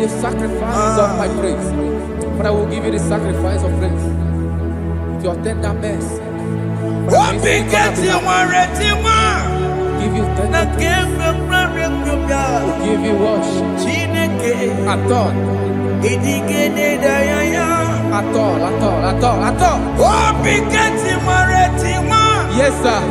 the sacrifice of my praise. Father, I will give you the sacrifice of praise. With your tender mercy. Give you tender praise. We'll give you worship. At all. Yes, sir.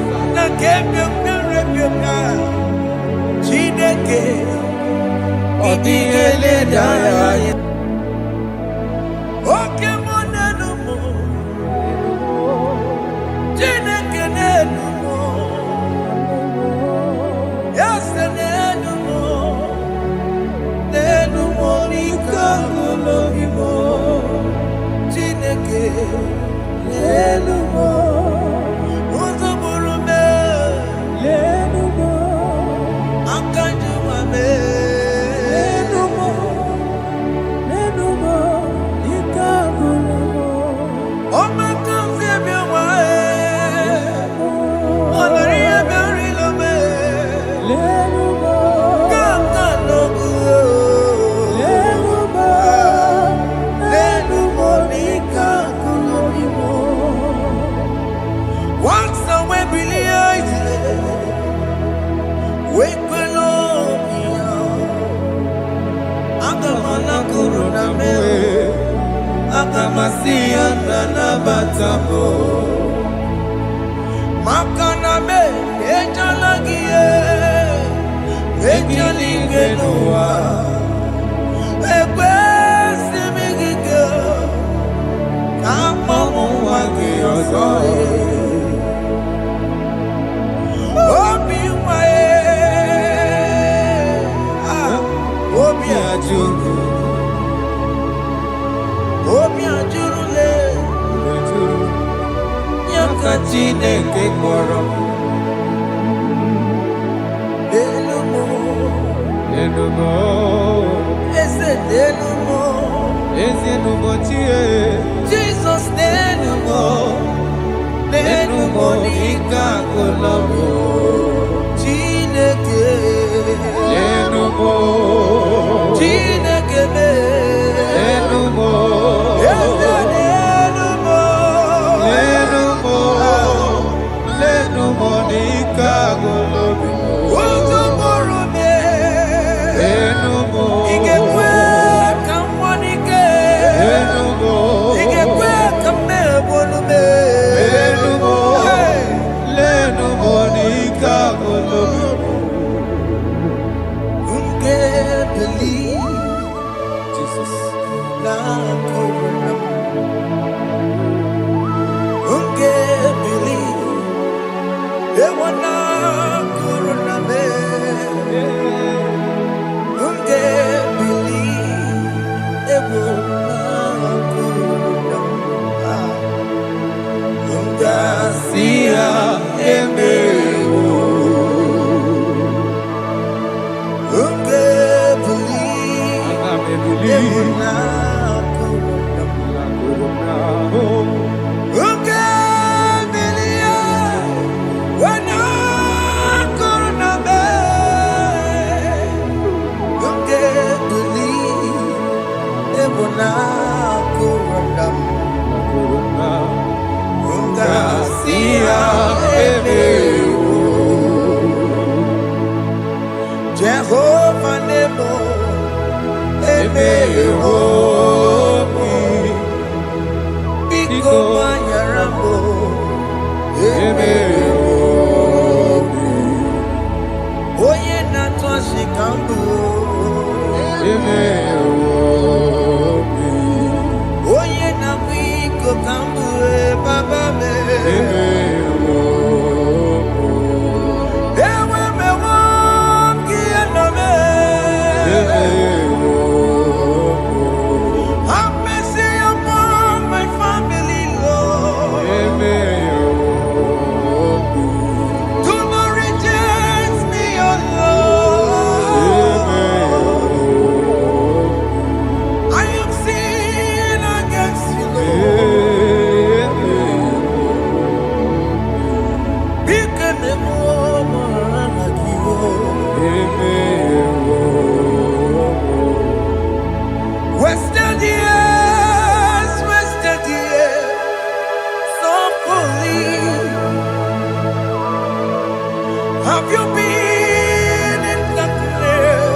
Have you been in the grave?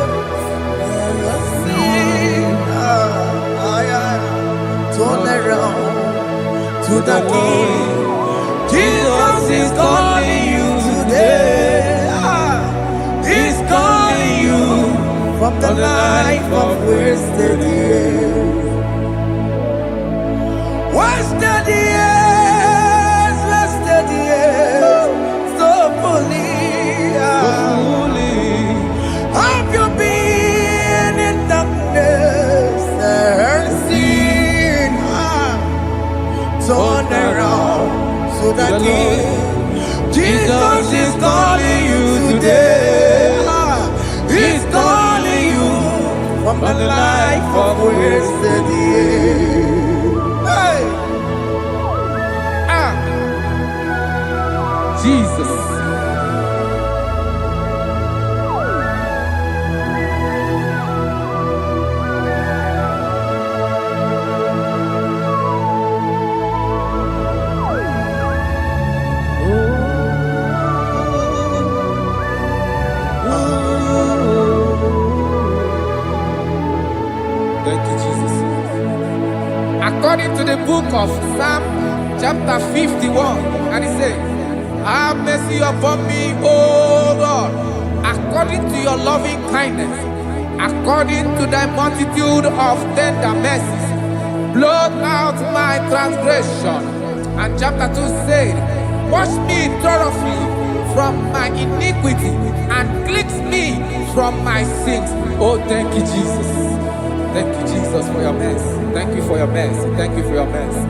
Turn around to the King. Jesus is calling you today. He's calling you from the life of wasted years. Wasted years, wasted years, so fully. Have you been in darkness and seen? Turn around to the King. Jesus is calling you today. He's calling you from the life of wasted years. Hey. Jesus. Thank you, Jesus. According to the book of Psalm chapter 51, and it says, have mercy upon me, O Lord, according to your loving kindness, according to thy multitude of tender mercies, blot out my transgression. And chapter 2 said, wash me thoroughly from my iniquity and cleanse me from my sins. Oh, thank you, Jesus. Thank you, Jesus, for your mercy. Thank you for your mercy. Thank you for your mercy.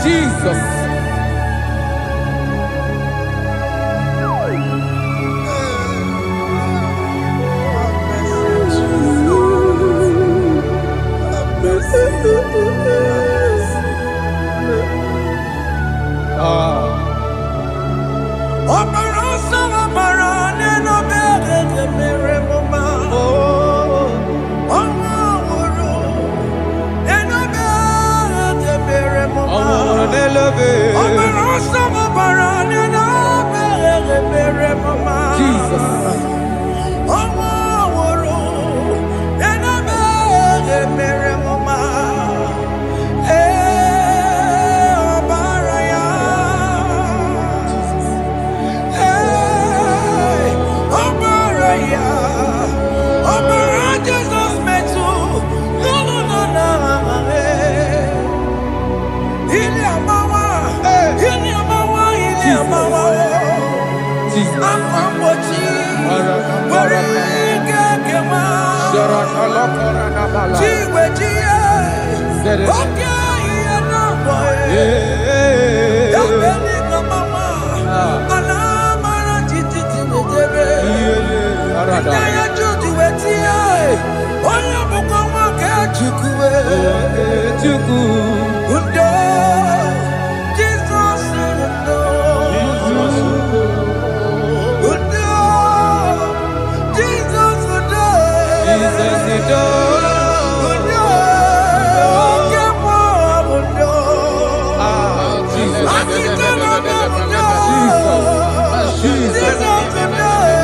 Jesus. Jesus. Akwambochi. Warike kema. Chiwejiye. Okay, boy. Dabeni kamama. Alamara titi medebe. Inaya judu wetie. Oya bukwa ke chukwe. Undo. Jesus undo. Undo. Jesus undo. Jesus undo. Undo. Kemo undo. Jesus undo.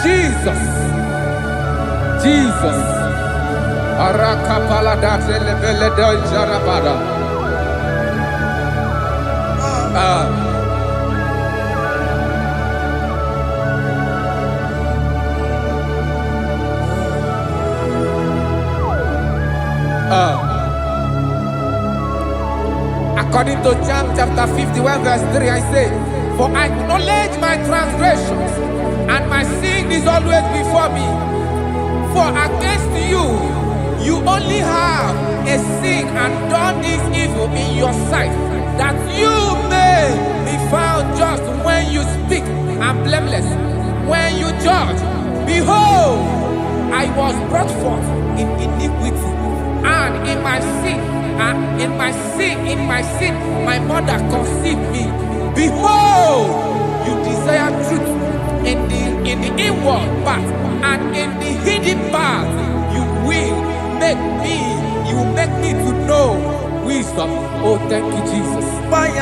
Jesus. Jesus. Arakapalada zelebeleda jarabada. According to John chapter 51 verse 3, I say, for I acknowledge my transgressions, and my sin is always before me. For against you, you only have a sin and done this evil in your sight, that you may be found just when you speak, and blameless when you judge. Behold, I was brought forth in iniquity, and in my sin, my mother conceived me. Behold, you desire truth in the inward part, and in the hidden part you will make me to know wisdom. Oh, thank you, Jesus. Thank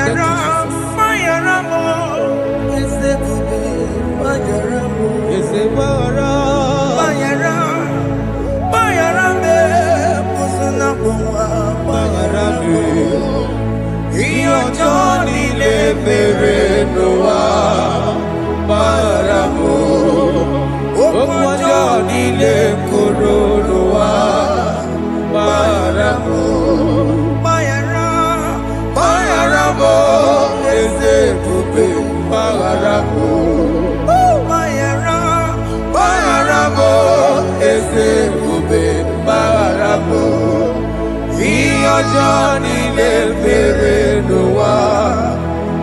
Johnny le mere no wa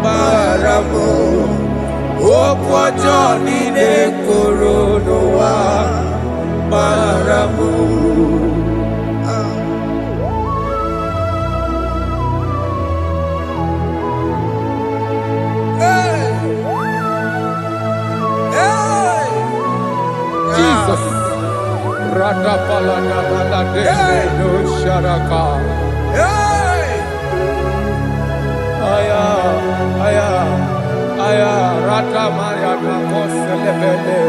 maramo. Okwa Johnny le koro no wa maramo. Jesus. Rada palada balade no sharaka. Aya, aya, aya. Rada maya na koselebele.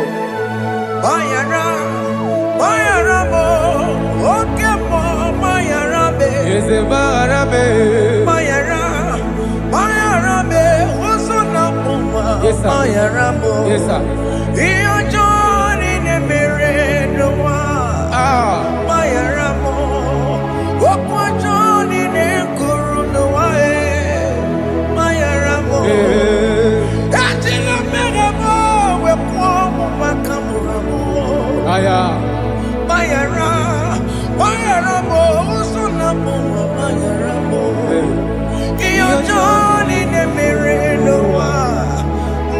Mayara, Mayara mo, okay mo, Mayara be. Eze Mayara be. Mayara, Mayara be. Oso na muma, Yes, sir. Mayara mo. Yes, sir. Iyo Johnny ne mere no wa. Mayara mo, okwa Johnny ne kuru no wa. Mayara mo. Atila mere mo, we kwa mo makamura mo. Aya. Mayara, Mayara mo, usuna mo, Mayara mo. Iyo Johnny ne mere no wa.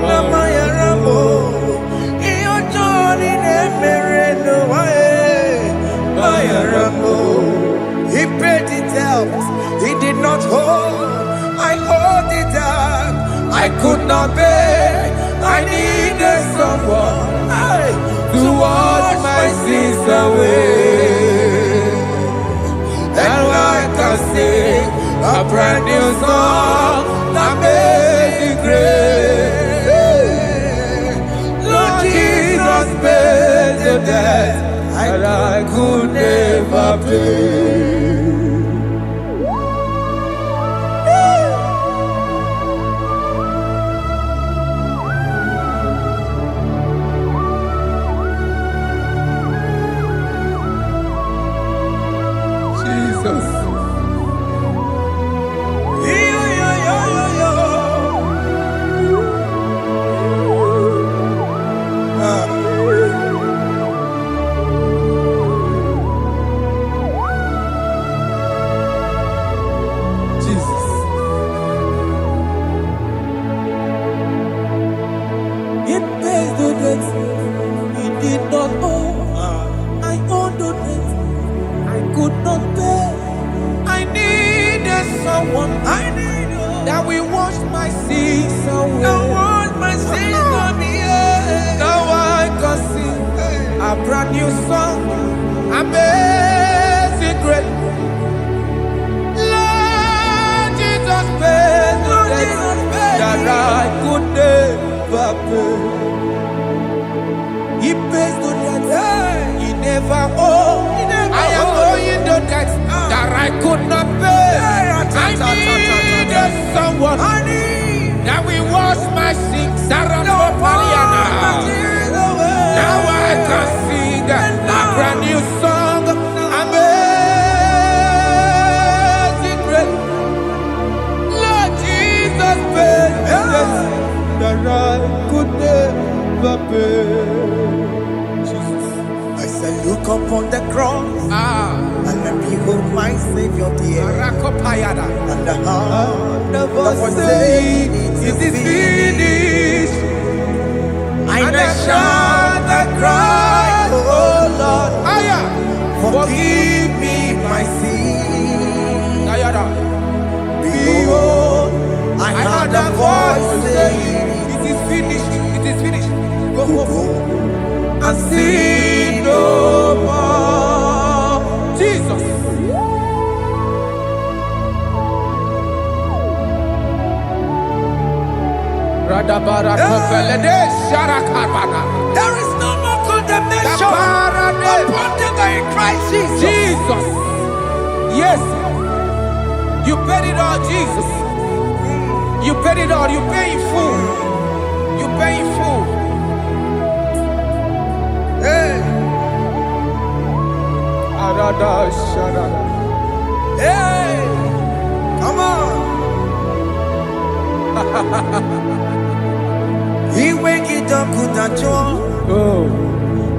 Na Mayara mo. Iyo Johnny ne mere no wa. Mayara mo. He paid it out. He did not hold. I hold it out. I could not bear. I needed someone to wash my sins away. And I can sing a brand new song that made me great. Lord Jesus paid the debt that I could never pay. Jesus. Jesus. It pays the debt he did not owe. I owed the debt I could not pay. I needed someone that will wash my sins away. Now I can sing a brand new song, amazing grace. Lord Jesus paid the debt that I could never pay. He pays the debt he never owed. I am owing the debt that I could not pay. I needed someone that will wash my sins. Now I can sing a brand new song, amazing grace. Lord Jesus paid the debt that I could never pay. Jesus. I said, look upon the cross and behold my Savior dear. And the heart that was saying, it is finished. And I shout and cry, oh Lord, forgive me my sin. Behold, I heard a voice saying, it is finished, it is finished. go And sin no more. Jesus. There is no more condemnation upon them that in Christ Jesus. Jesus. Yes. You paid it all, Jesus. You paid it all. You pay in full. You pay in full. Hey. Hey. Come on. He wake it up with a joy.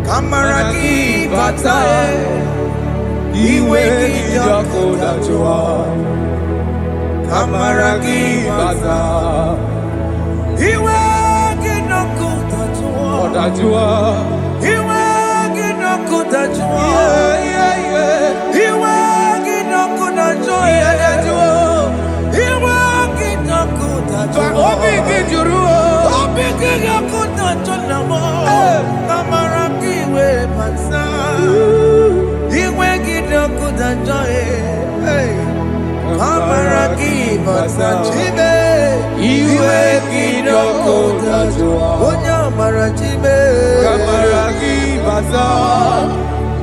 Kamaraki batae. He wake it up with a joy. Kamaragi baza. Iwe ginoku tajua. Odajua. Iwe ginoku tajua. Iwe ginoku tajua. Iwe ginoku tajua. Obi gijuru. Obi ginoku tajua. Kamaragi we baza. Iwe ginoku tajua. Kamaragi baza chibe. Iwe ginoku tajua. Onya marachibe. Kamaragi baza.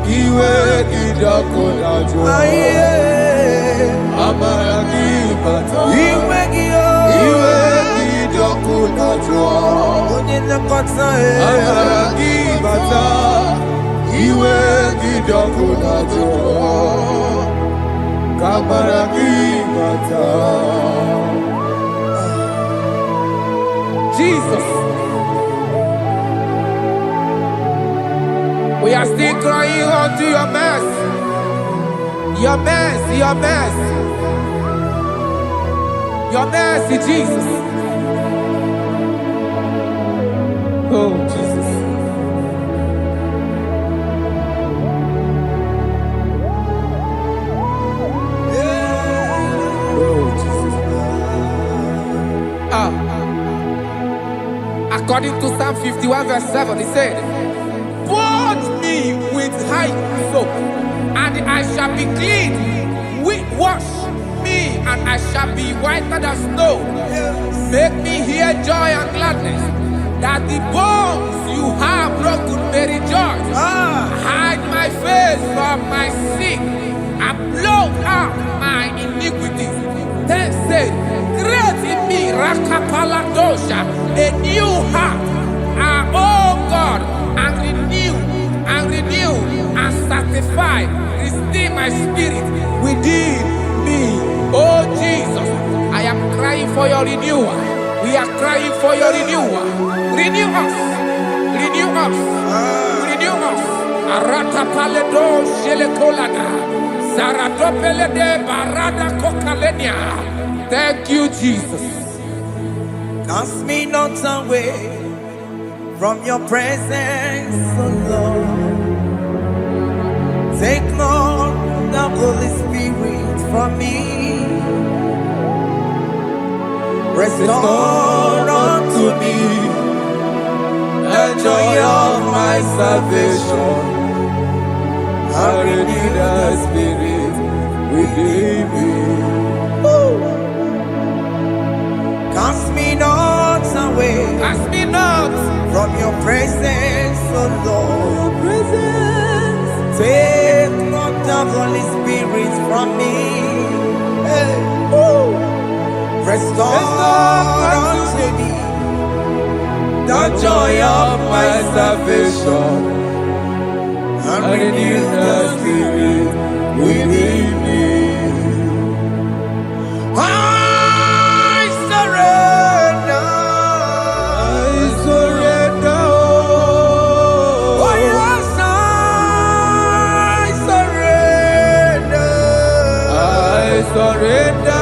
Iwe ginoku tajua. Kamaragi baza. Iwe ginoku tajua. Onye nakotsa Kamaragi baza. Iwe ginoku tajua. Kamaragi baza. Jesus. We are still crying unto your mercy. Your mercy, your mercy. Your mercy, Jesus. Oh, Jesus. Oh, Jesus. According to Psalm 51 verse 7, he said, "Purge me with hyssop, and I shall be clean. Wash me, and I shall be whiter than snow. Make me hear joy and gladness, that the bones you have broken may rejoice. Hide my face from my sin, and blot out my iniquities." Then said, "Create in me Rakapaladosha, a new heart, oh God, and renew, and sanctify, restore my spirit within me." Oh Jesus, I am crying for your renewal. We are crying for your renewal. Renew us, renew us, renew us. Arata paledo shelekolada, zaratopele de barada kokalenia. Thank you, Jesus. Cast me not away from your presence, O Lord. Take not the Holy Spirit from me. Restore unto me the joy of my salvation. And renew the spirit within me. Cast me not away. Cast me not from your presence, O Lord. Take not the Holy Spirit from me. Restore unto me the joy of my salvation, and renew the spirit within me. I surrender. Oh yes, I surrender. I surrender.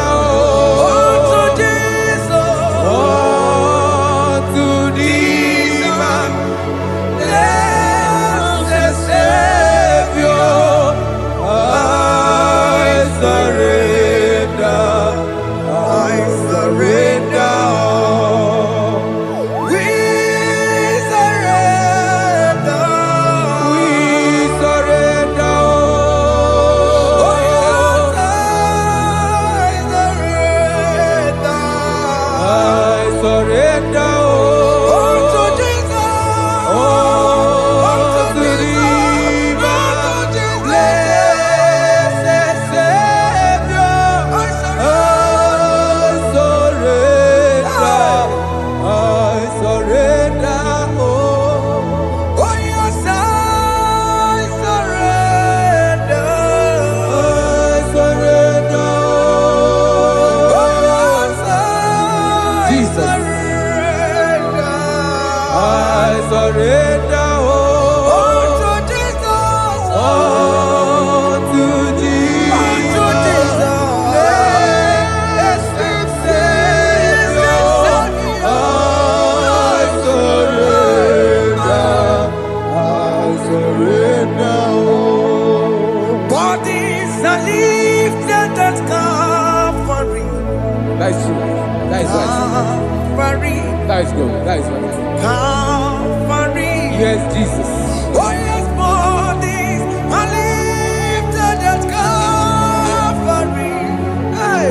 That is true. That is right. Calvary. That is good. That is right. Calvary. Yes, Jesus. Oh yes, bodies are lifted at Calvary. Hey.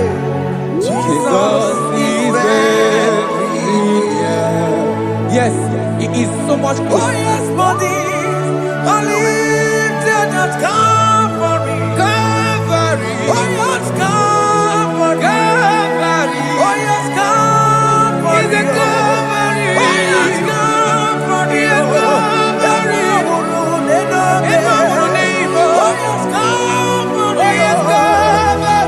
Jesus is very near. Yes, He is so much Oh closer. yes, bodies are lifted at Calvary. Calvary. Oh yes, Calvary. Calvary. Oh yes, Calvary. Is a Calvary. Oh yes, Calvary. Is a Calvary. Oh yes, Calvary. Oh yes, Calvary.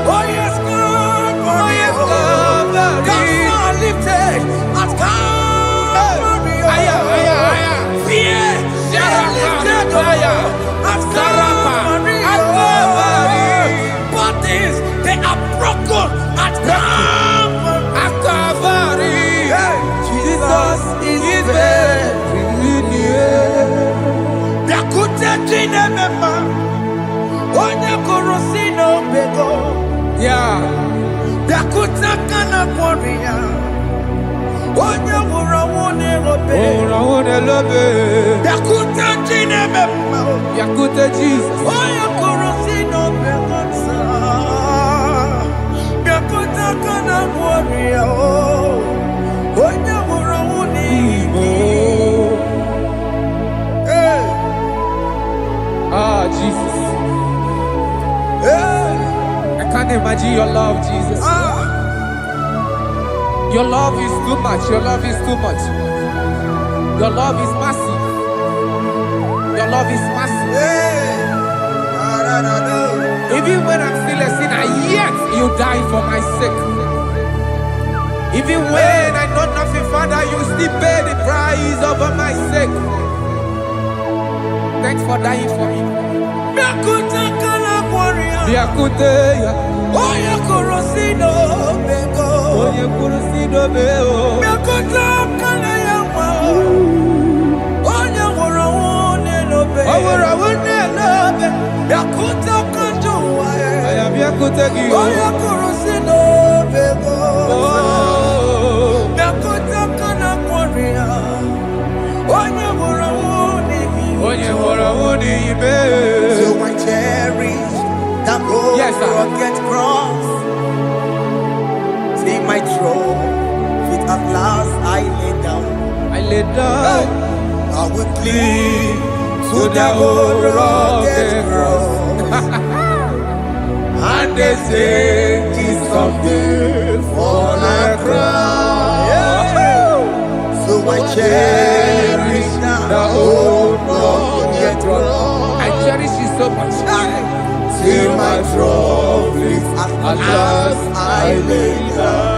Oh yes, Calvary. Oh yes, Calvary. Gods are lifted at Calvary. Aya, aya, aya. Fear is lifted at Calvary. Bodies, they are broken at Calvary. At Calvary. Jesus is very near. Yakute jine mema, onye korosi no bego. Yeah. Yakuta kana kworiya, onye wura wone robe. Oh, I want to love it. Yakuta jine mema, Yakute Jesus. onye korosi no bego sa. Yakuta kana kworiya, onye wura wone Oh. Hey, Ah, Jesus. hey, I can't imagine your love, Jesus. Your love is too much. Your love is too much. Your love is massive. Your love is massive. hey. Even when I'm still a sinner, yet you died for my sake. Even when I know nothing, Father, you still pay the price over my sake. Thanks for dying for me. Yakuta kana kworiya, Yakute, onye korosi no bego. onye kurusido beo. Yakuta kana yama, onye wura wone no be. Owura wone love. Yakuta kanjuwa, I am Yakute Gio. onye korosi no bego. Oh, Yakuta kana kworiya, onye wura wone mi. onye wora wone ibe. So I cherish that old Yes, sir. rugged cross. See my throne, feet at last I lay down. I lay down I will cling to to the that old old rugged rugged cross. and they say this someday for a crown. So I cherish The old rugged cross. I cherish it so much. See my throne, feet at last I lay down.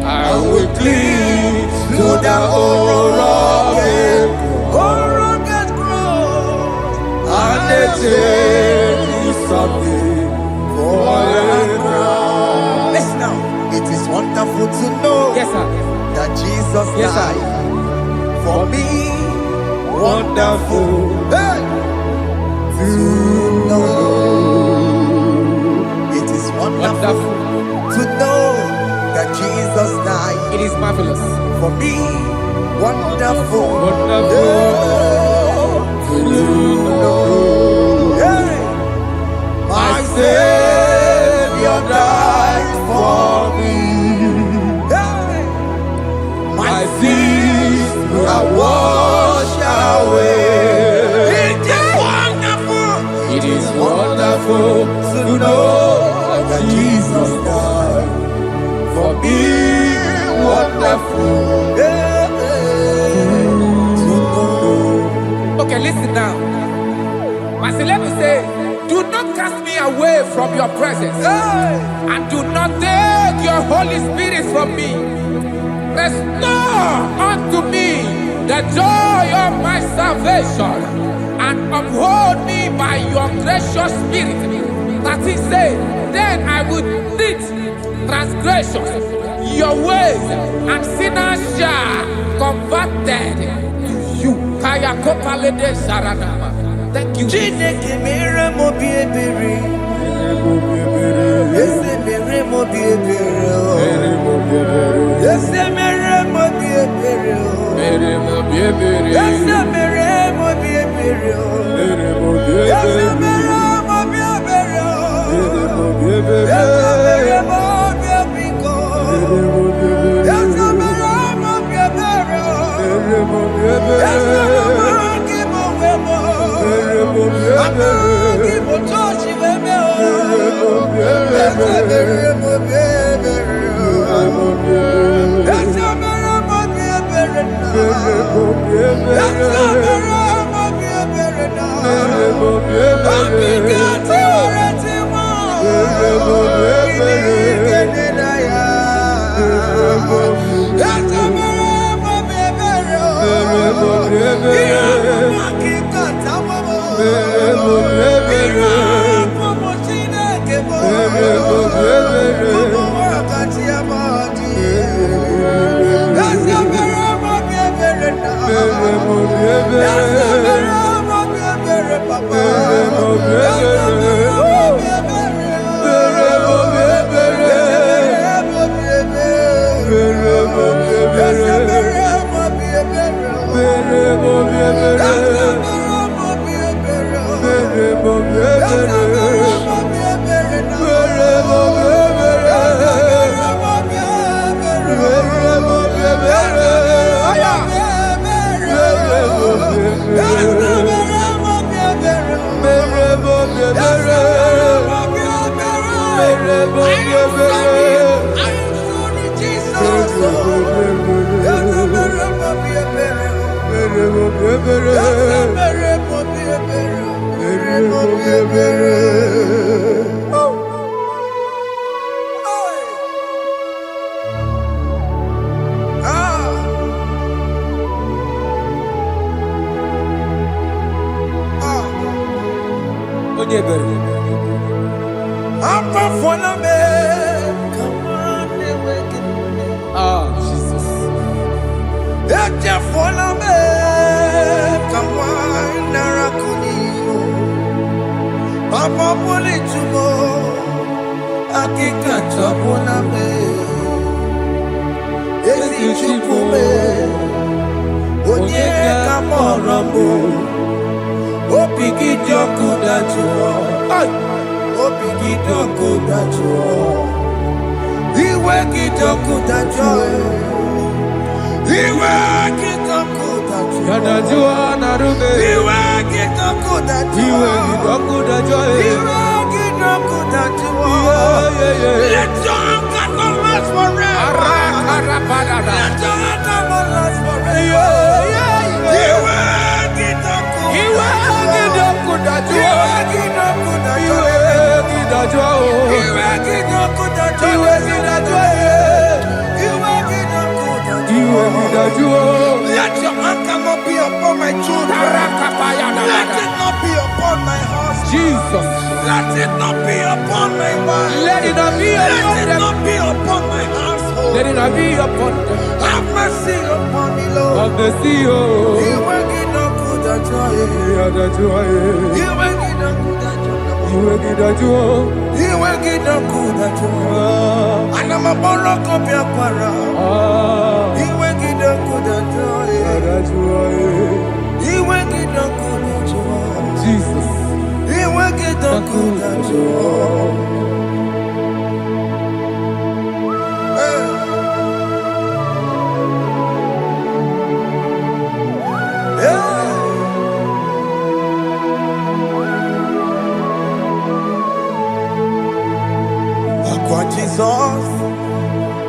I will cling to the old rugged cross. and they say this someday for a crown. Listen now, it is wonderful to know Yes, sir. that Jesus Yes, sir. died for me. Wonderful. Hey! To know. It is wonderful Wonderful. to know that Jesus died It is marvelous. for me. Wonderful. Wonderful. To know. Hey! My Savior died for me. Hey! My sins are washed away. It is wonderful. It is wonderful To know that Jesus died for me. Wonderful. Yeah, to know. Okay, listen now. Pastor, let me say, do not cast me away from your presence, Hey! and do not take your Holy Spirit from me. Restore unto me the joy of my salvation, and uphold me by your gracious spirit. That is said, then I would teach transgressions your ways, and sinners shall converted to you. Kaya kopalede saranama. Thank you. Chineke mere mo biebere. Eze mere mo biebere. Let your anger not be upon my children. Let it not be upon my husband. Jesus. Let it not be upon my wife. Let it not be upon them. Let it not be upon my household. Let it not be upon them. Have mercy upon me, Lord. Have mercy, oh. You will get no good at joy. You will get no good at joy. You will get no good at joy. And I'm a borrow of your para. You will get no good at joy. You will get no good at joy. Jesus. You will get no good at joy. Jesus,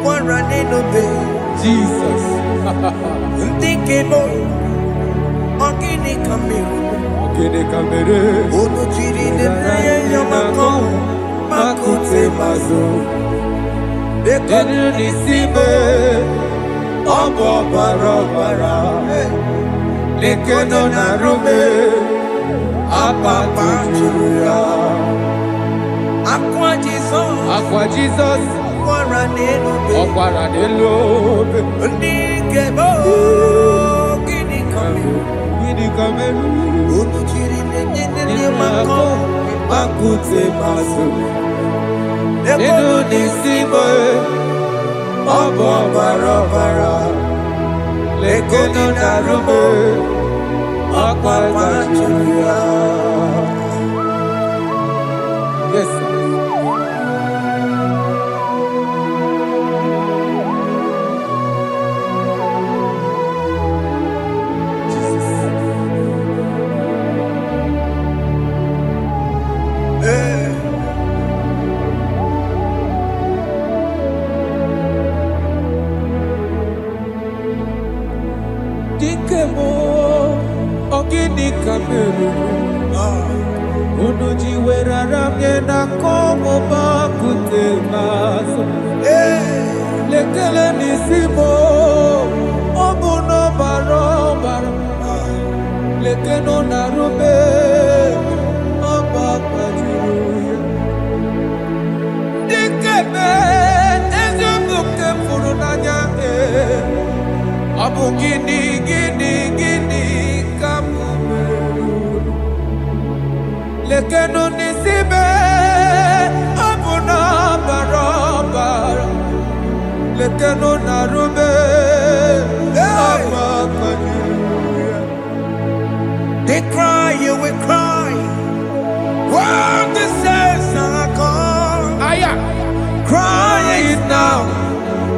one running obey. Jesus. Thinking more. Ogini kamere. Ono chiri ne naya yamako. Makute mazo. Denu nisime. Obo barabara. Lekono narume. Apa chuya. Aqua Jesus. Aqua Jesus. Okwara nelobe. Ndikebo. Gini kamere. Ono chiri ne yamako. Makute mazo. Denu nisime. Obo barabara. Lekono narume. Apa chuya. Yes, sir. Lekele nisimo obuno barobara lekeno narube abakwajuya dikebe ezobuke furunanya abu gini kamumeru lekeno nisibe obuno barobara lekeno narube they cry, you will cry when the saints are gone. Cry it now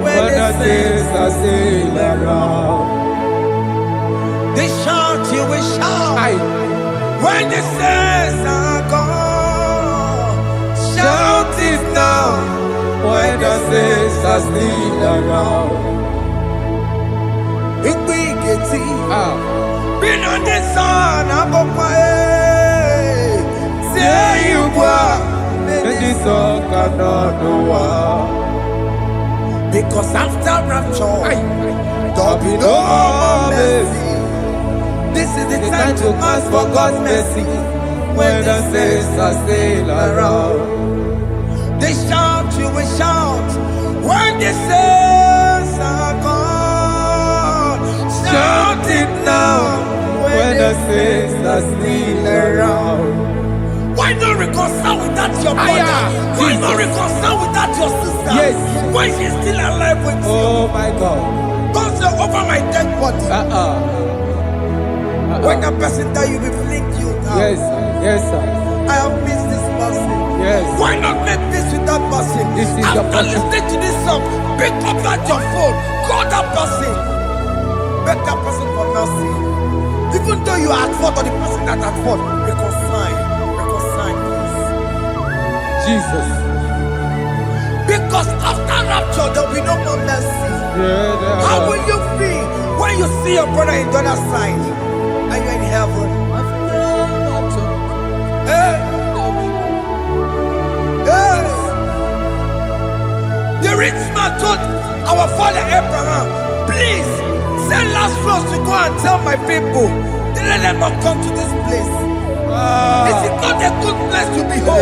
when the saints are still around. They shout, you will shout when the saints are gone. Shout it now when the saints are still around. If we get it, been on the sun, I'm up say you were, and this song cannot do. Because after rapture, there'll be no more mercy. This is the time to ask for God's mercy when the saints are still around. They shout, you will shout when the saints are gone. Shout it now when the saints are still around. Why not reconcile with that your brother? Why not reconcile with that your sister? Yes. Why she's still alive with you? Oh my God. Don't say over my dead body. When the person die, you will fling you down. Yes, sir. Yes, sir. I have missed this person. Yes. Why not make peace with that person? This is after listening to this song, pick up that your phone, call that person, beg that person for mercy. Even though you are at fault or the person that at fault, reconcile, please. Jesus. Because after rapture, there will be no more mercy. How will you feel when you see your brother in the other side? Are you in heaven? Hey. Hey. The rich man told our father Abraham, please send Lazarus to go and tell my people, let them not come to this place. Is it not a good place to behold?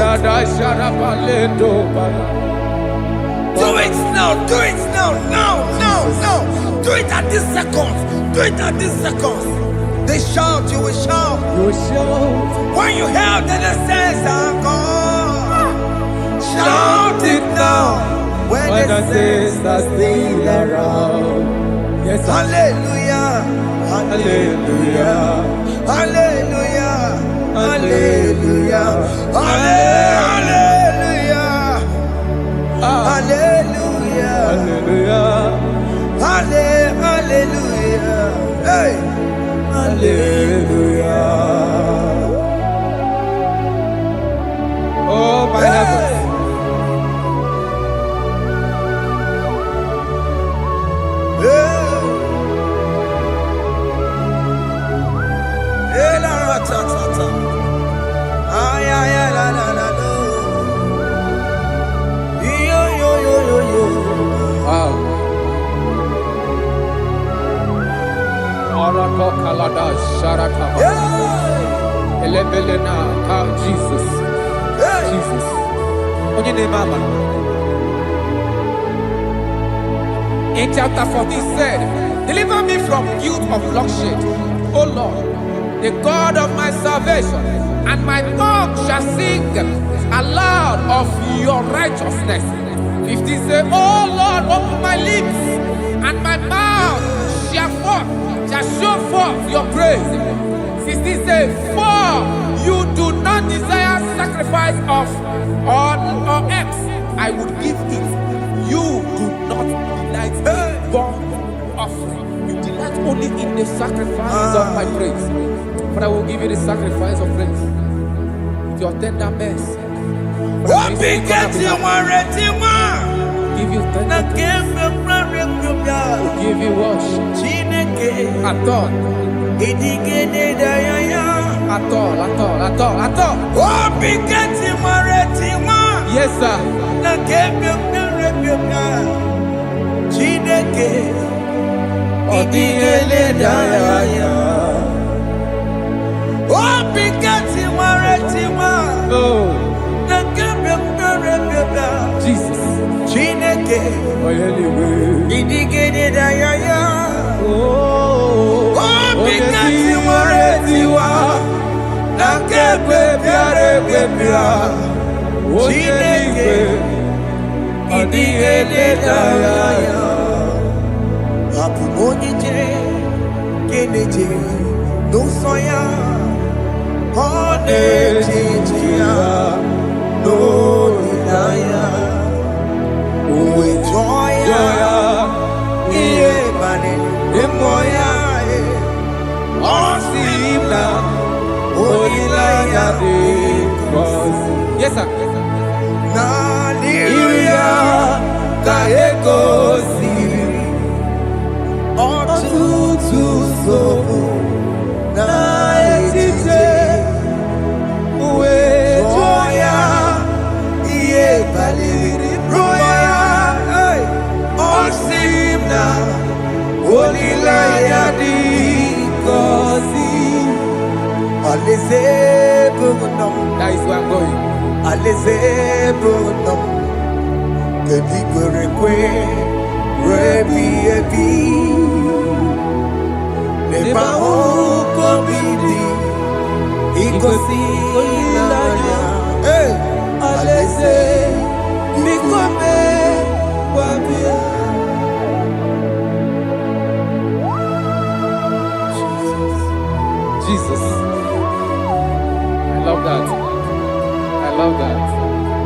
Do it now, do it now, now. Do it at this second. Do it at this second. They shout, you will shout. You shout. When you hear that the saints are gone, shout it now. When the saints are still around. Yes, sir. Hallelujah. Hallelujah. Hallelujah. Hallelujah. Hallelujah. Hallelujah. Hallelujah. Hallelujah. Hey. Hallelujah. Oh my heavens. Jesus. Jesus. In chapter 14 said, deliver me from guilt of bloodshed, O Lord, the God of my salvation, and my tongue shall sing aloud of your righteousness. 15 say, O Lord, open my lips, and my mouth shall show forth your praise. 16 say, for you do not desire sacrifice of or eggs, I would give it. You do not delight in burnt offering. You delight only in the sacrifice of my praise. But I will give you the sacrifice of praise. With your tender mercy. Give you tender will give you worship. Adore. at all. Oh, Bigati Maretima. Yes, sir. Chineke Odigele Daya. Oh, Bigati Maretima. Oh, Jesus. Chineke Odigele Daya. Oh, Bigati Maretima. Nakebe biare bebia. Chineke Odigele Daya. Apu Monije Keneje no soya Onejia no Ilaya Uwe joya Iye bane Emoya Osimna Olilaya de Yes, sir. Na Liria Kaeko Siri Otutu Sobu Na Etite Uwe Joya Iye Baliri Roya Osimna Olilaya di Kosi Aleze Bugunam. That is where I'm going. Aleze Bugunam. Kedi Kwerekwe Rebi Ebi Neba Oko Bidi Ikosi Olilaya. Aleze Mikome Wabia. Jesus. I love that. I love that.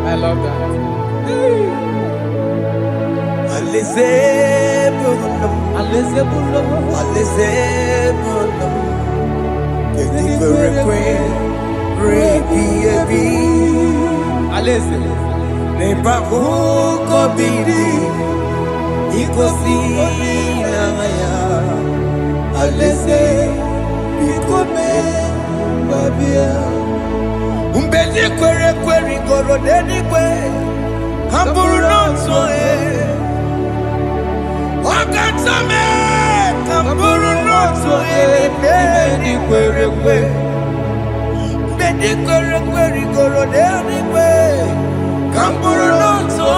I love that. Aleze Bugunam. Aleze bulo. Aleze Bugunam. Kedi Kwerekwe Rebi Ebi Aleze. Neba Oko Bidi Ikosi Olilaya. Aleze Mikome Babia. Umbedi kwere kwere goro dedi kwe. Kamburu nonso Wakatame Kamburu nonso Bedi kwere kwe. Bedi kwere kwere goro dedi kwe. Kamburu nonso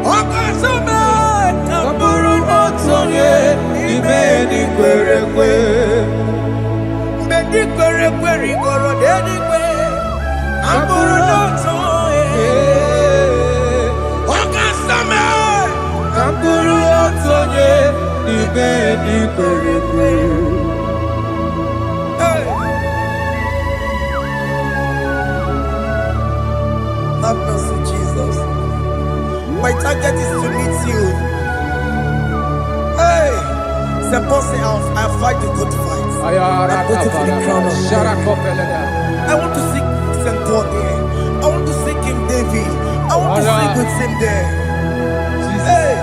Wakatame Kamburu nonso Bedi kwere kwe. Bedi kwere kwere goro dedi kwe. Kamburu nonso Wakasame Kamburu otonye ibedi kwerekwe. Have mercy, Jesus. My target is to meet you. Hey, c'est pensé I fight the good fight. I'm waiting for the crown of glory. I want to seek St. God there. I want to seek King David. I want to sing with him there. Hey,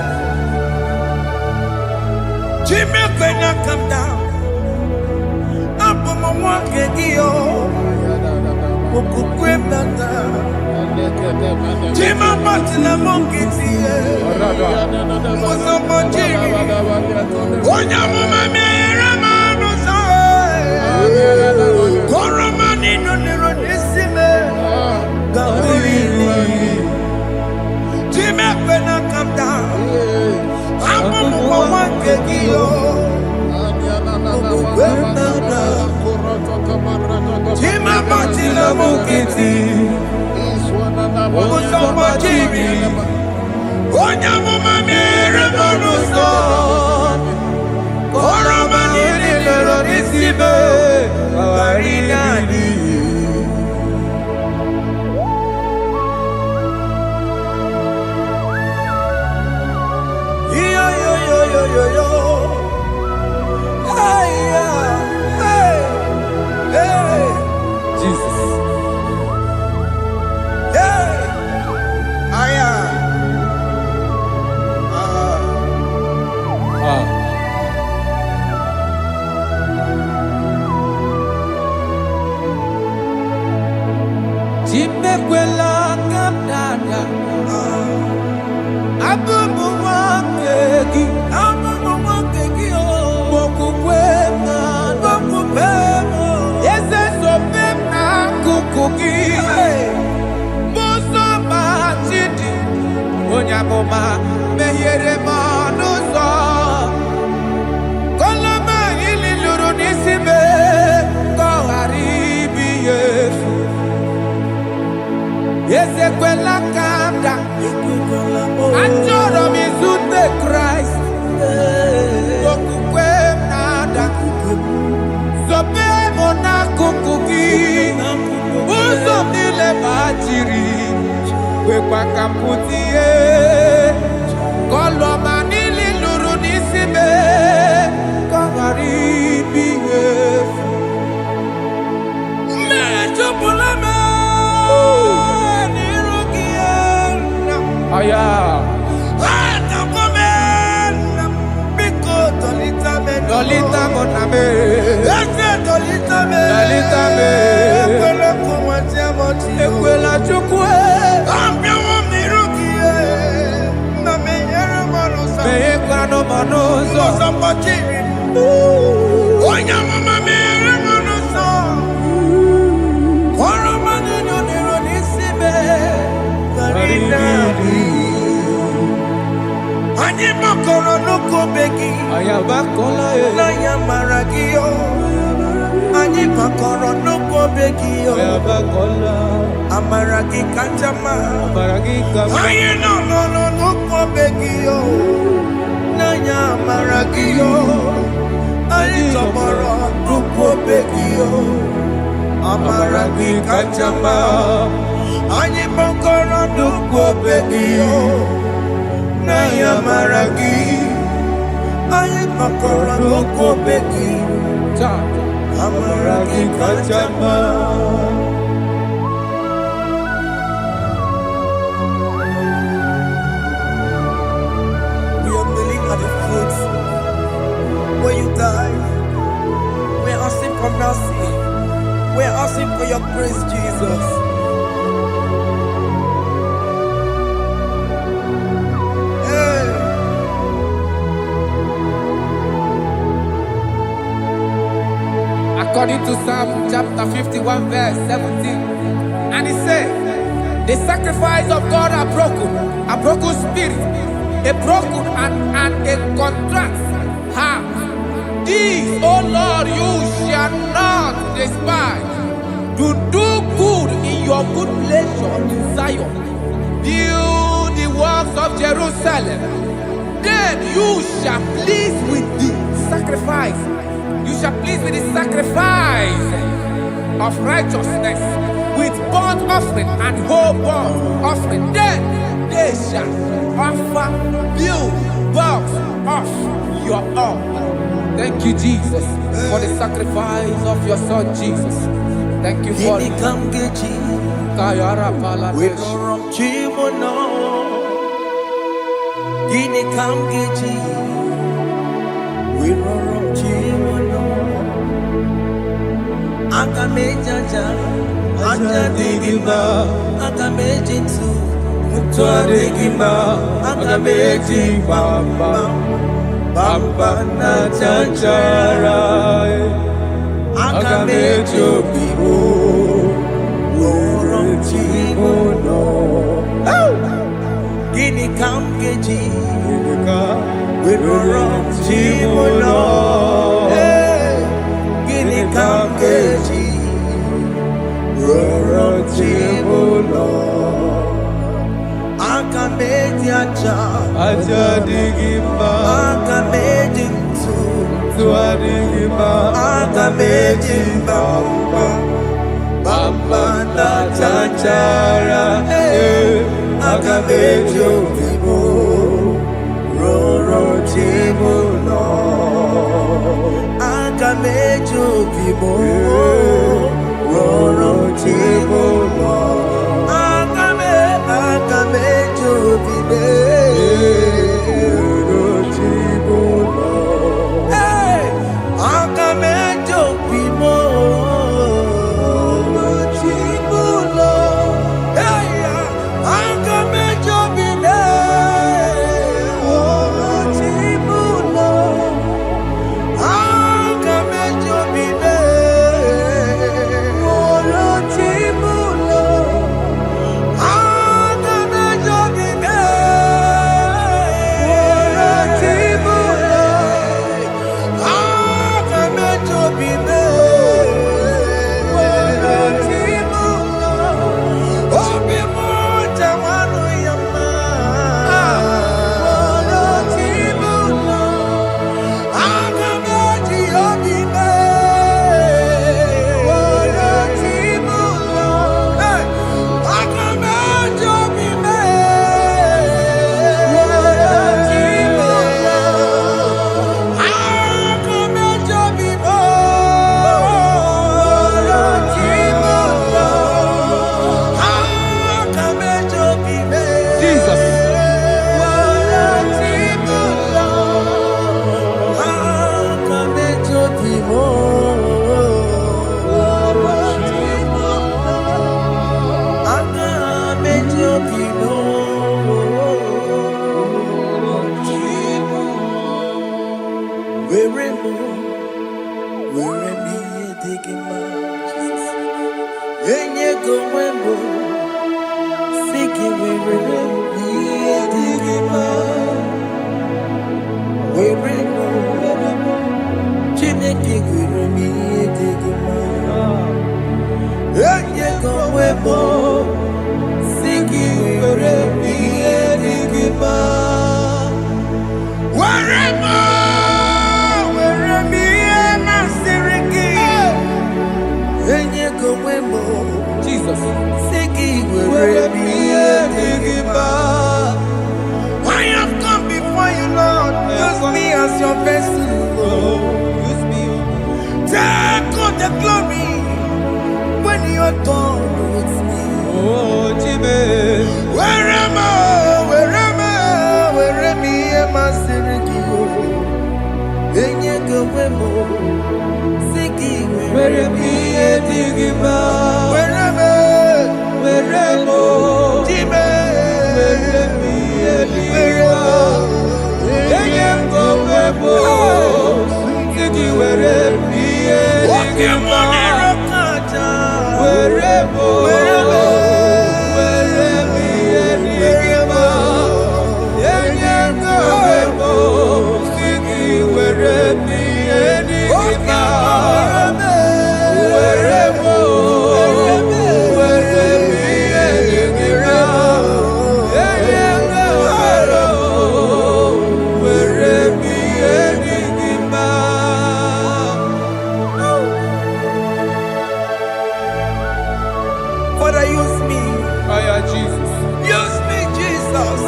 Jimmy, when I come down, I'm on my walk again. Jima Martina Monkey, was a Monjiri. Onya Mama Ramano Koramani no Nirodissime. Jima when I come down, I'm on one kegio. Jima Martina Monkey. Osama Jiri, Onya Mama Ramano Koramani no Nirodissime. Jesus. amụma mehiere m ọnụ ụzọ koloma ili lụrụ n'isi me ka ọ ghara ibi ya efu ezekwela ka m da achọrọ m izute Kraịst okwukwe m na-ada zobe m n'akụkụ gị ụzọ m niile gbachiri kwekwa ka m pụta ihe kọlọma niile lụrụ n'isi me ka ọ ghara ibi ihe efu mmejupụla m n'iru gị aya Dolita moname, dolita me, ekwela chukwe, me ekwano manozo, onya mama me manozo, koro manino niro nisime, dolita. Ani makoro nuko begi, ayabakola na yamaragio. Ani makoro nuko begi, ayabakola. Amaragi kanjama, amaragi kama. Aye no nuko begi na yamaragio. Ani tomorrow nuko begi amaragi kanjama. Ani makoro nuko begi. Naya maragi, aye makora loko beki, amaragi kachama. We are kneeling at the foot where you died. We are asking for mercy. We are asking for your grace, Jesus. According to Psalm chapter 51 verse 17, and he said, the sacrifice of God are broken spirit, a broken and a contrite heart. These, O Lord, you shall not despise. To do good in your good pleasure in Zion. Build the works of Jerusalem. Then you shall please with the sacrifice. You shall please with the sacrifice of righteousness, with burnt offering and whole burnt offering. Then they shall offer build works of your own. Thank you, Jesus, for the sacrifice of your Son, Jesus. Thank you for it. Akamejaja, ajadigima, akamejitu, mutuadigima, akamejibamba, bamba na chanchara, akamejobibo, worochimono. Gini kamgeji, worochimono. Kamgeji, Rorochimulo, Akameji aja digima, Akameji tuadigima, Akameji bamba, bamba na chanchara, Akameji obibo, Rorochimulo. Akamejo bibo, roro chibo lo. Akamejo bibe, roro chibo lo. Akamejo bibo, roro chibo lo. Akamejo bibe, roro chibo lo. Akamejo bibe, roro chibo lo. Jesus. I have come before you, Lord. Use me as your vessel, Lord. Use me. Take all the glory when you are done with me. Oh, Jimmy. Where am I? Where am I? Masirikio. Enye gowemo. Siki Where am I? Digima. Where am I? Jimmy. Where am I? Digima. Enye gowemo. Siki where am I? Digima. Where am Father, use me. Jesus. Use me, Jesus.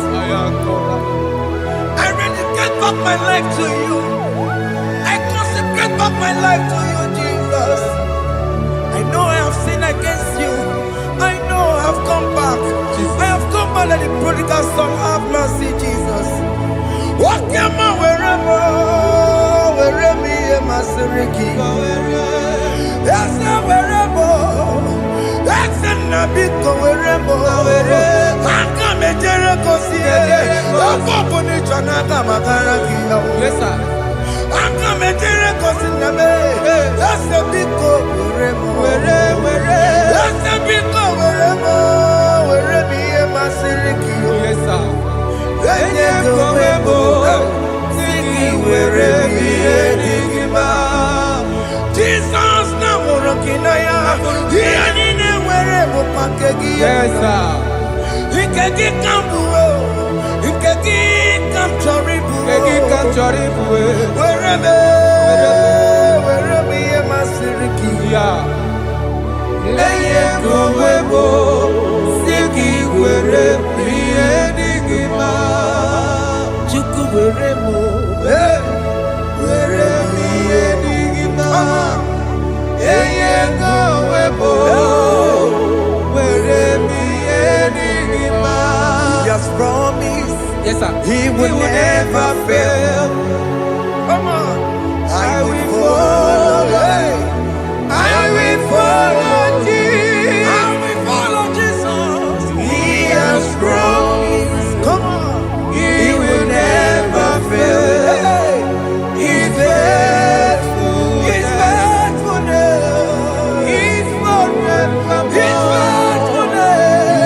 I rededicate back my life to you. I consecrate back my life to you, Jesus. I know I have sinned against you. I know I have come back. Jesus. I have come back like the prodigal son. Have mercy, Jesus. Walk your man wherever me and my Siriki. Yes, wherever. That's a big wherever. I come a Jericho. Yes, sir. I come a Jericho. That's a big wherever. That's a big wherever me and my Siriki. Yes, sir. Jesus na morokinaya yani wherever pakegi. Yes, sir. Ikegi kambuo ikegi kamchoribu Kegi kamchoribu wherever ye masiriki ya eye kowebo siki were bienigima chuku weremo were bienigima eye kowebo were bienigima. He has promised. Yes, sir. He will never fail. Come on. I will follow. I will follow Jesus. I will follow Jesus. He has promised. Come on. He will never fail. He's faithful. He's faithful. He's forevermore. He's faithful.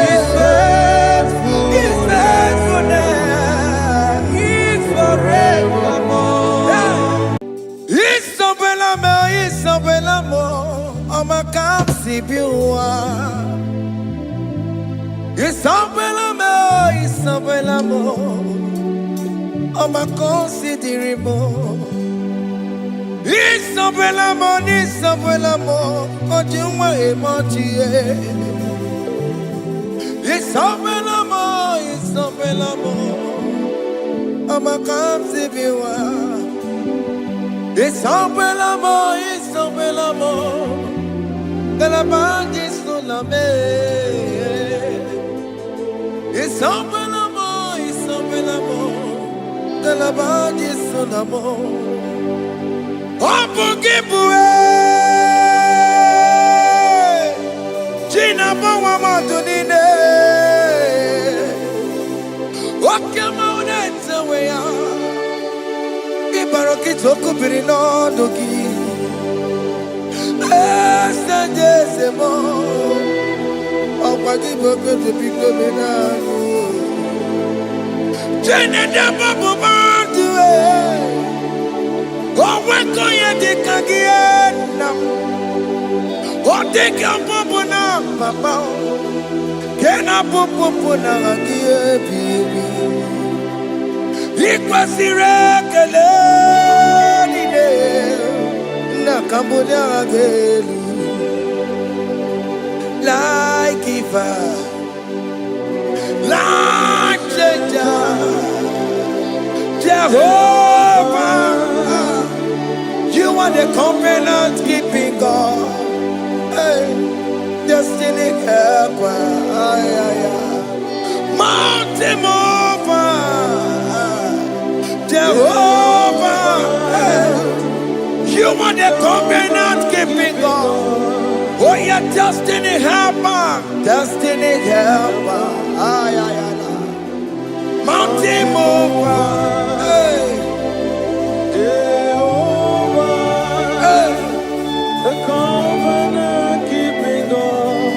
He's faithful. He's faithful. He's forevermore. Isabelamo, I'ma come see you. Isabelamo, I'ma consider more. Isabelamo, but you may emoji. Isabelamo, I'ma come see you. Isabelamo, de la bande sulla me. Isabelamo, de la bande sulla mo. Opugibue, Gina Bawa Matunine. Okama unetsa weya. Ibaroki toku birino dogi. Esta desemo, I'll give a good to pick up in Like giver, like changer, Jehovah, you are the covenant keeping God, hey, destiny helper, mountain mover, Jehovah, hey, you are the covenant keeping God. Oh, yeah, destiny helper, mountain mover, hey, hey, the covenant keeping God.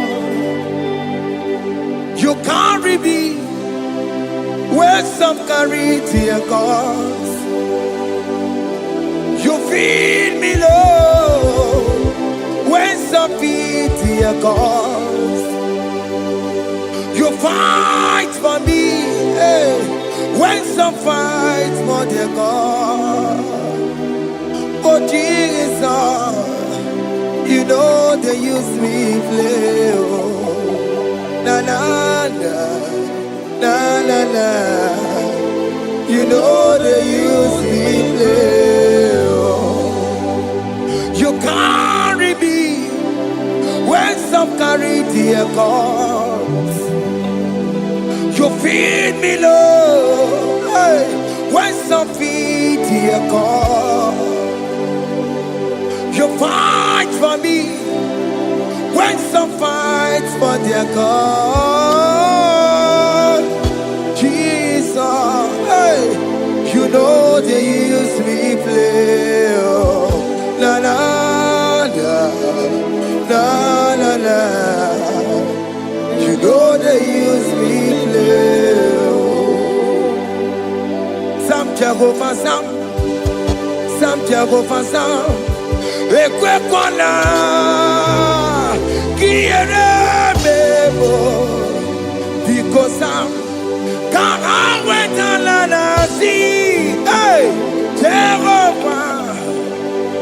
You carry me where some carry tear gods. You feed me low when some feed tear gods. You fight for me, hey, when some fight for their God. Oh Jesus, you know they use me play. Oh, na na na, na na na. You know they use me play. Oh, you carry me when some carry their gods. You feed me low, hey, when some feed their God. You fight for me when some fight for their God. Jesus, hey, you know they use me play. Oh, na na na, na na na. You know they use me play. Some Jehovah, some Jehovah, some. Ekwe kona, kiere bebo, because some can't wait na si. Hey, Jehovah,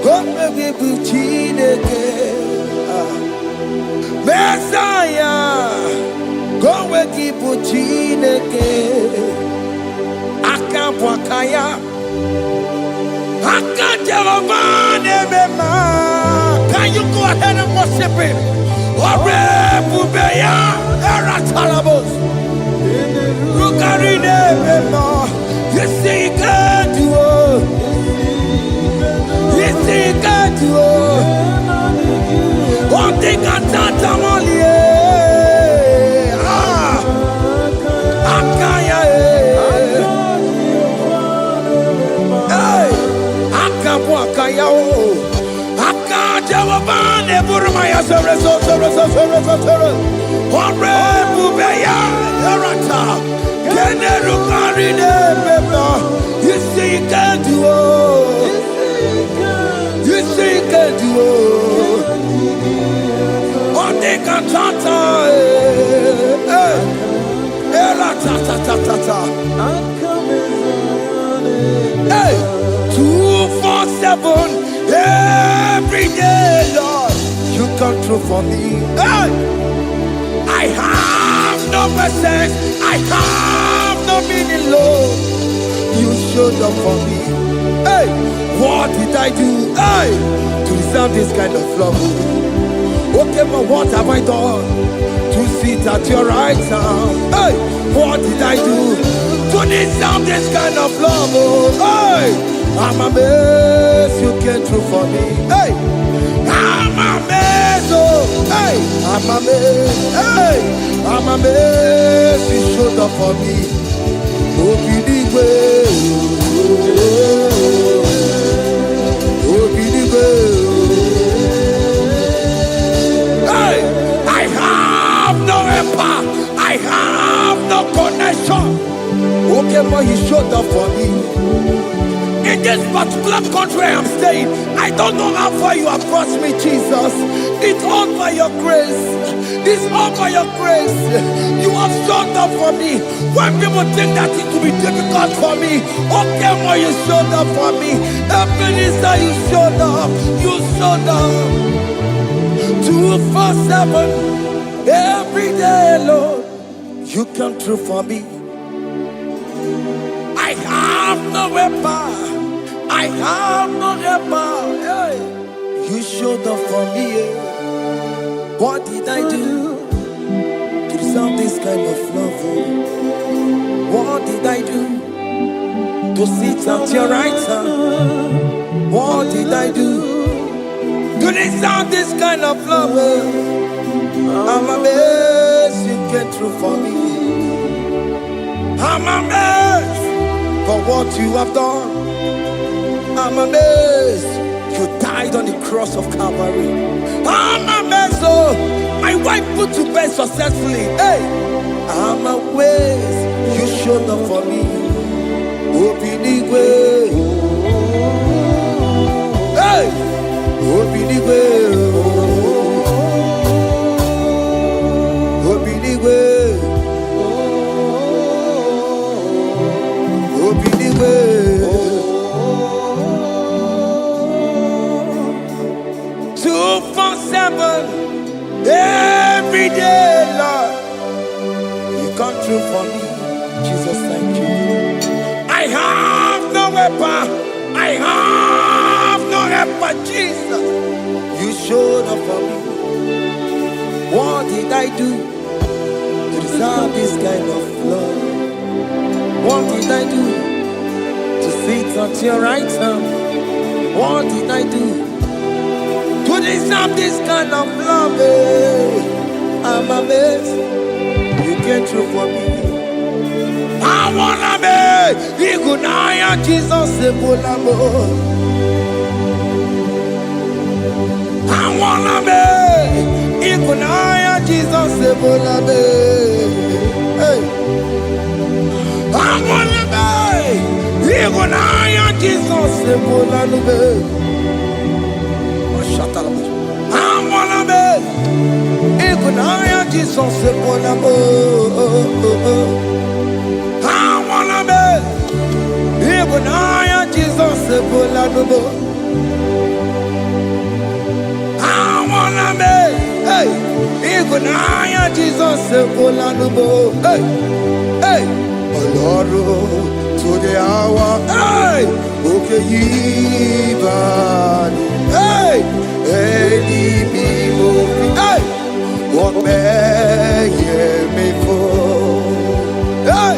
come be buchineke. Messiah, go with the buchineke. Akabwakaya. Can you go ahead and worship him? You see, he can do it. You see, he can do it. One thing I can't only. You see, you can do it. You see, you can do it. One day can hey, 247 every day, Lord, you come through for me. Hey, I have no message, I have no meaning, Lord. You showed up for me. Hey, what did I do? Hey, to deserve this kind of love? Okay, but what have I done to sit at your right hand? Hey, what did I do to deserve this kind of love? Hey, I'm amazed you came through for me. Hey, I'm amazed. Oh, hey, I'm amazed. Hey, I'm amazed you showed up for me. Oh, believe it. Oh, believe it. Hey, I have no empire. I have no connection. Oh, Okay, boy, you showed up for me. In this particular country I am staying, I don't know how far you have brought me, Jesus. It's all by your grace. It's all by your grace. You have showed up for me. When people think that it will be difficult for me, okay, boy, you showed up for me. Ebenezer, you showed up. You showed up. 247 every day, Lord. You come through for me. I have no weapon. I have no weapon. Hey. You showed up for me. What did I do to deserve this kind of love? What did I do to sit at your right hand? What did I do to deserve this kind of love? I'm amazed you came through for me. I'm amazed for what you have done. I'm amazed you died on the cross of Calvary. I'm amazed, oh, my wife put to bed successfully. Hey, I'm amazed you showed up for me. Open the way. Hey, open the way. Open the way. Open the way. 247 every day, Lord. You come through for me, Jesus. Thank you. I have no weapon. I have no weapon, Jesus. You showed up for me. What did I do to deserve this kind of love? What did I do to sit at your right hand? What did I do to deserve this kind of love? I'm amazed you came through for me. I wanna be Igunaya Jesus Sebulamo. I wanna be Igunaya Jesus Sebulame. Hey. I wanna be Igunaya Jesus Sebulame. I wanna be Igunaya Jesus Sebulamo. I wanna be Igunaya Jesus Sebulamo. I wanna be, hey, Igunaya Jesus Sebulamo. Hey, hey, Lord, to the hour, hey, okay, hey, IGBO, hey, what may me for, hey,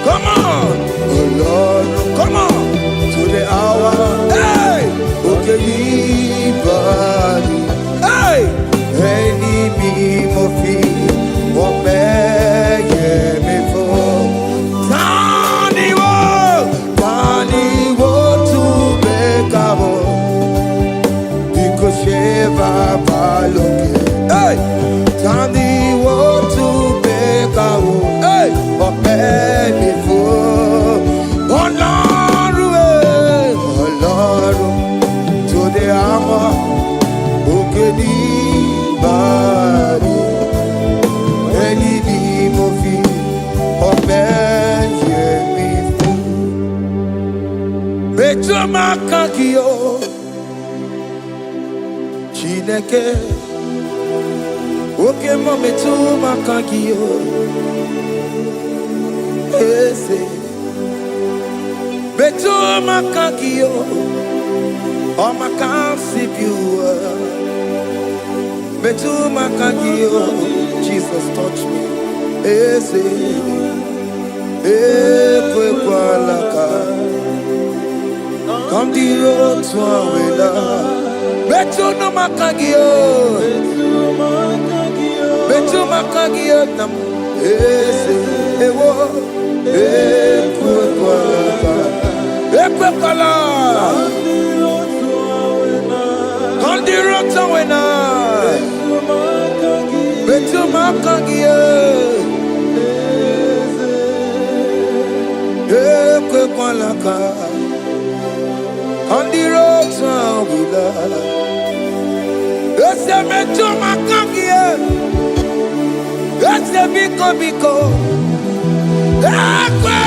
come on, oh Lord, come on, to the hour, hey, okay, hey, IGBO, what may me for. Hey, Tandi wo to beka wo. Hey, ope before. Ọlọ́run, to the hour, oke ni bari. Ẹni bí mo fi ọpẹ́ yẹ mi fún. Mẹ́jọ máa kàn kí o. Chineke, oke mome tu makagio, ese betu makagio, o makansibiwa, betu makagio. Jesus touch me, ese ekwe kwalaka, come the road to awela. Betu no makagio, betu makagio nam ese ewo ekwe kwala kandiro tawena betu makagio Kwalaka. On the road to Willa. Yes, I met to my kangia. Yes, I biko. Ekwe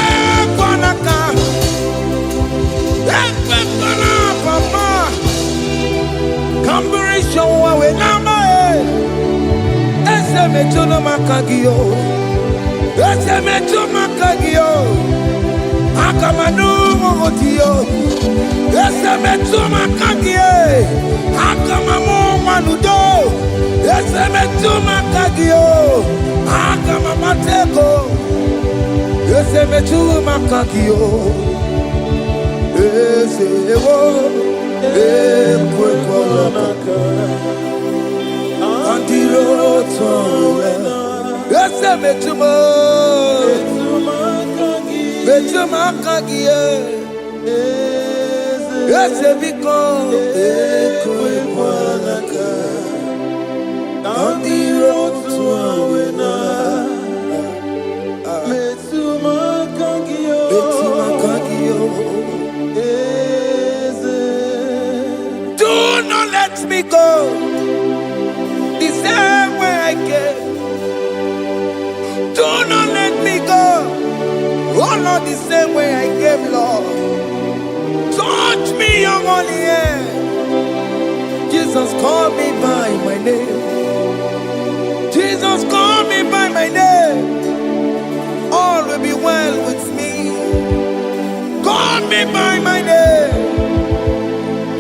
Kwalaka. Ekwe Kwalaka. Kamburisho wawe nama. Yes, I met to my kangio. Yes, I met to my kangio. Akamanu motiyo. Ese metuma kagie. Akamamu manudo. Ese metuma kagio. Akamamateko. Ese metuma kagio. Ese ewo. Ekwe Kwalaka. Antiro towe. Ese metuma. Metuma kagie. Ese biko Ekwe Kwalaka. Andiro tuawena. Metuma kagio. Do not let me go the same way I came. Do not let me go. Oh, not the same way I came, Lord. Touch me, your holy hand. Jesus, call me by my name. Jesus, call me by my name. All will be well with me. Call me by my name.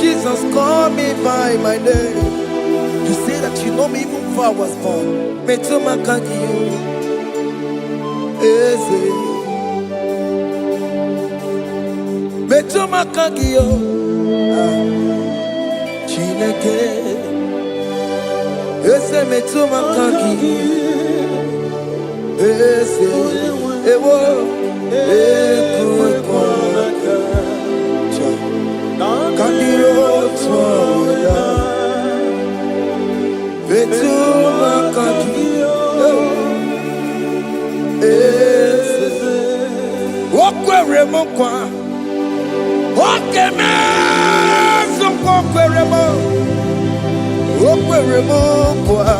Jesus, call me by my name. You say that you know me even before I was born. Metuma kagio. Eze. Metuma kagio. Chineke. Ese metuma kagio. Ese. Ewo. Ekwe Kwalaka. Kandiro tuawena. Metuma kagio. Ese. Wokwere mokwa. Okeme Zokweremo. Okweremo kwa.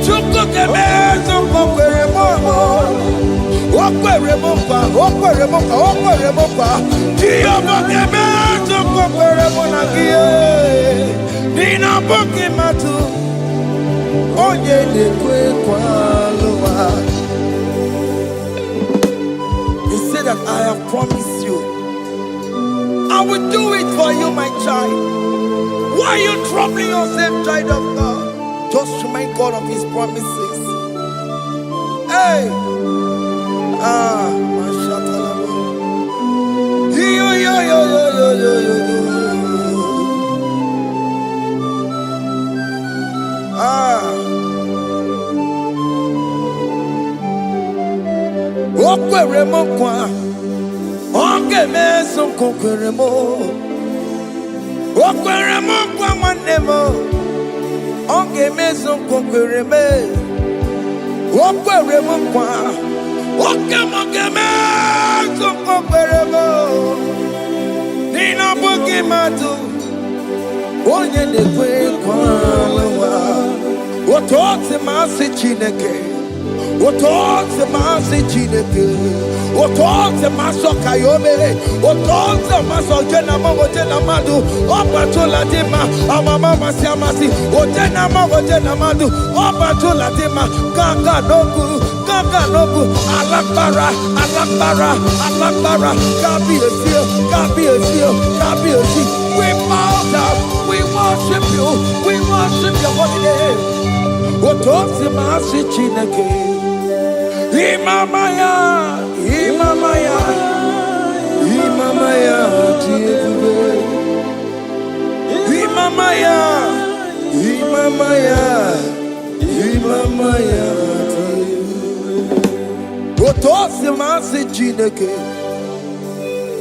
Chukukeme Zokweremo. Okweremo kwa. Diyobokeme Zokweremo nagie. Nina bokimatu. Onye dekwe kwalowa. He said that I have promised you. I will do it for you, my child. Why are you troubling yourself, child of God? Just remind God of His promises. Hey! Mashatalabo. Yo. Okweremo kwa. Okeme Zokweremo. Okweremo kwa manemo. Okeme Zokwereme. Okweremo kwa. Okeme Zokweremo. Nina bokimatu. Onye dekwe kwalowa. Otote masi Chineke. Otote masi Chineke. Otote maso kayome. Otote maso jena madu. Opatola dima. Amama siamasi. Ojena madu. Opatola dima. Kaka nobu. Alakbara. Gabi a seal. We bow down. We worship you. We worship your holy name. Otote masi Chineke. Imamaya,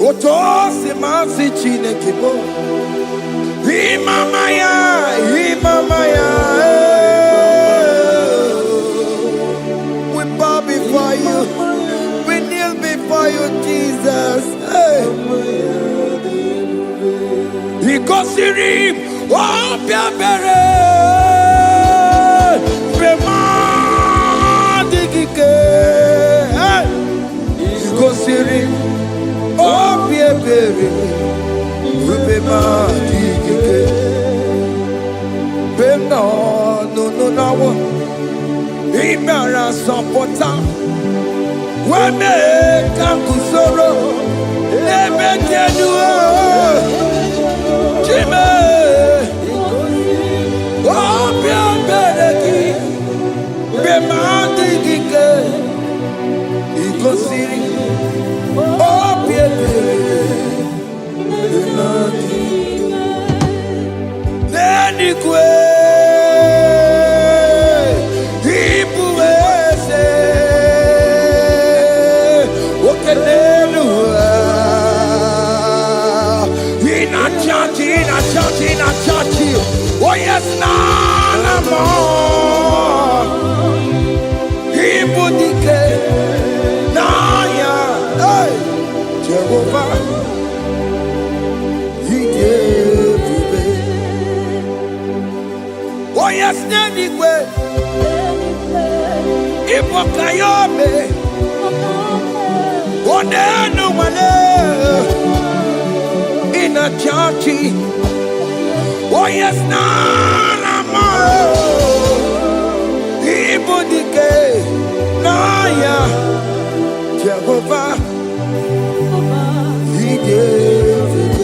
Otose masi Chineke. Bo. Imamaya. We bow before you. We kneel before you, Jesus. Hey. Because you reap, oh, Piabere, Remandigike. Because you reap, oh, Piabere, Remandigike. No, Imara Sopota. When they come to sorrow, they make you do Jimmy. Oh, Piabereki, Remandigike, Igosiri, oh, Piabereki, Nenigwe. Oh yes, none more. Ibudike, Naya, hey, Jehovah, He gave me. Oh yes, Nenigwe, Ibokayobe, oh no one in a church. Oh yes, Nana, Ibudike, Naya, Jehovah, He gave it.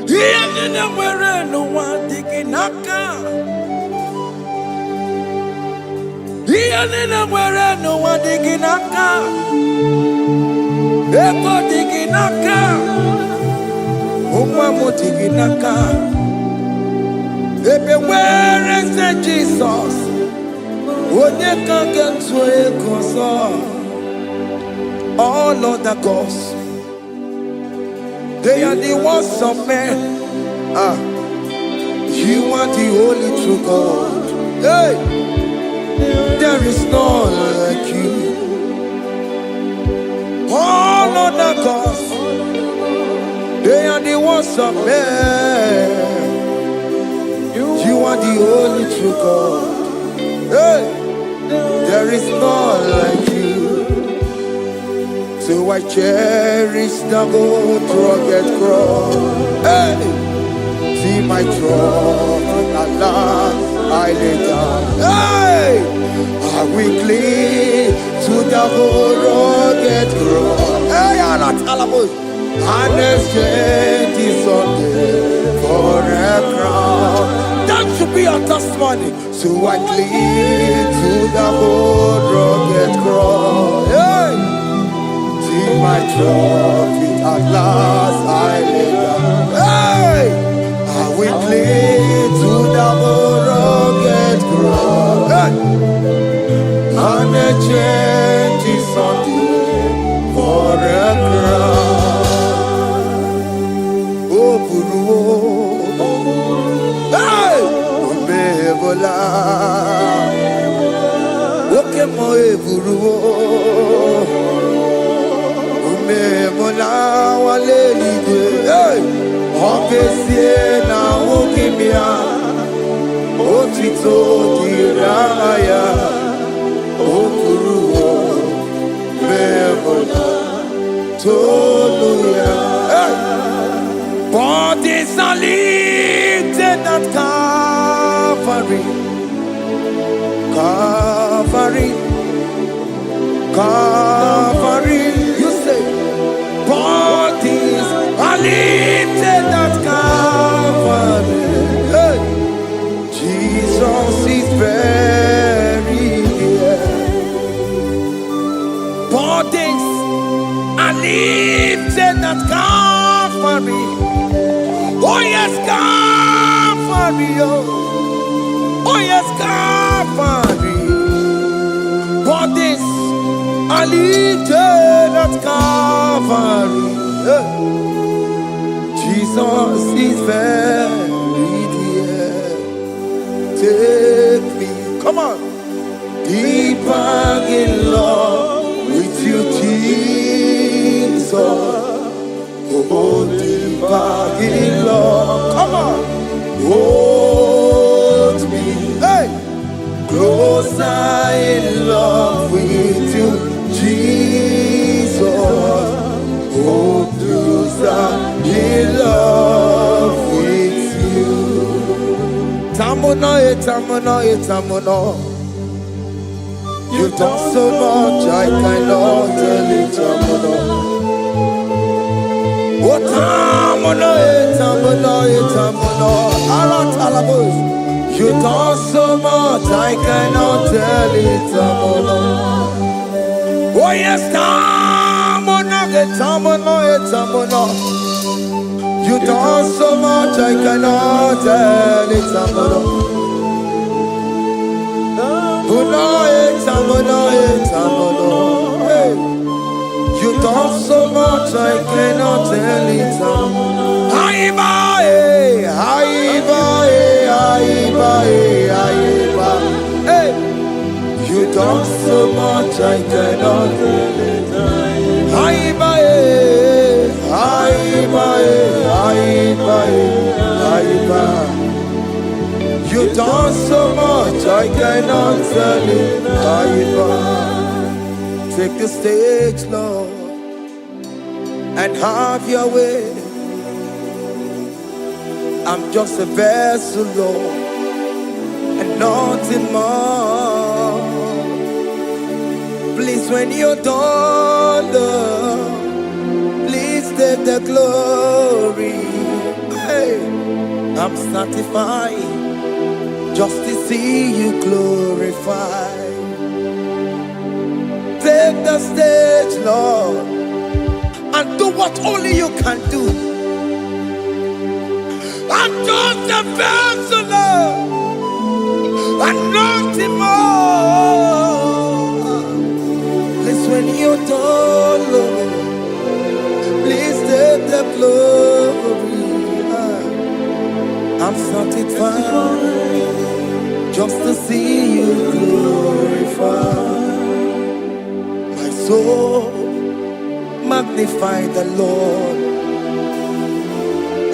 He didn't wear no one digging naka. He didn't wear no one digging naka. Ego digging naka. Where is the Jesus? When they can't get to a console, all other gods, they are the ones of men. You are the only true God. Hey, there is none like you. All other gods, they are the ones of men. You are the only true God. Hey, there is none like you. So I cherish the gold rugged cross. Hey, see my throne, Allah, I lay down. Hey, I will cling to the gold rugged cross. Hey, Allah, Talabus. And exchange is Sunday for a crown. That should be our testimony. So I cling to the old rugged cross. Hey! See my trophy at last I lay down. Hey! I will cling to the old rugged cross. Hey! And exchange is Sunday for a crown. Hey! Omebola Okemo eburu Omebola wale igwe Hey! Okesie na okimia Otito diraya Okuru Omebola Toluya Hey! Bodies are lifted at Calvary, Calvary, Calvary. You say, bodies are lifted at Calvary. Hey. Jesus is buried here. Bodies are lifted at Calvary. Oh yes, Calvary, oh yes, Calvary. Bodies are lifted at Calvary. Jesus is buried here. Take me, come on, deeper in love with you, Jesus. Oh, deeper in love. Come on. Hold me. Hey. Closer in love with you, Jesus. Oh, closer in love with you. Tamuno, tamuno, tamuno. You've done so much, I cannot tell it, tamuno. Oh, tamuno, tamuno, tamuno. Alat alabos. You've done so much, I cannot tell it, tamuno. Oh yes, tamuno, tamuno, tamuno. You've done so much, I cannot tell it, tamuno. Hey. You've done so much, I cannot tell it. Hey. You've done so much, I cannot tell it. You've done so much, I cannot tell it. Take the stage, Lord, and have your way. I'm just a vessel, Lord, and nothing more. Please, when you're done, Lord, please take the glory. Hey, I'm satisfied just to see you glorified. Take the stage, Lord, and do what only you can do. I'm just a vessel, Lord, and nothing more. Please, when you're done, Lord, please take the glory. I'm satisfied just to see you glorified. My soul magnify the Lord.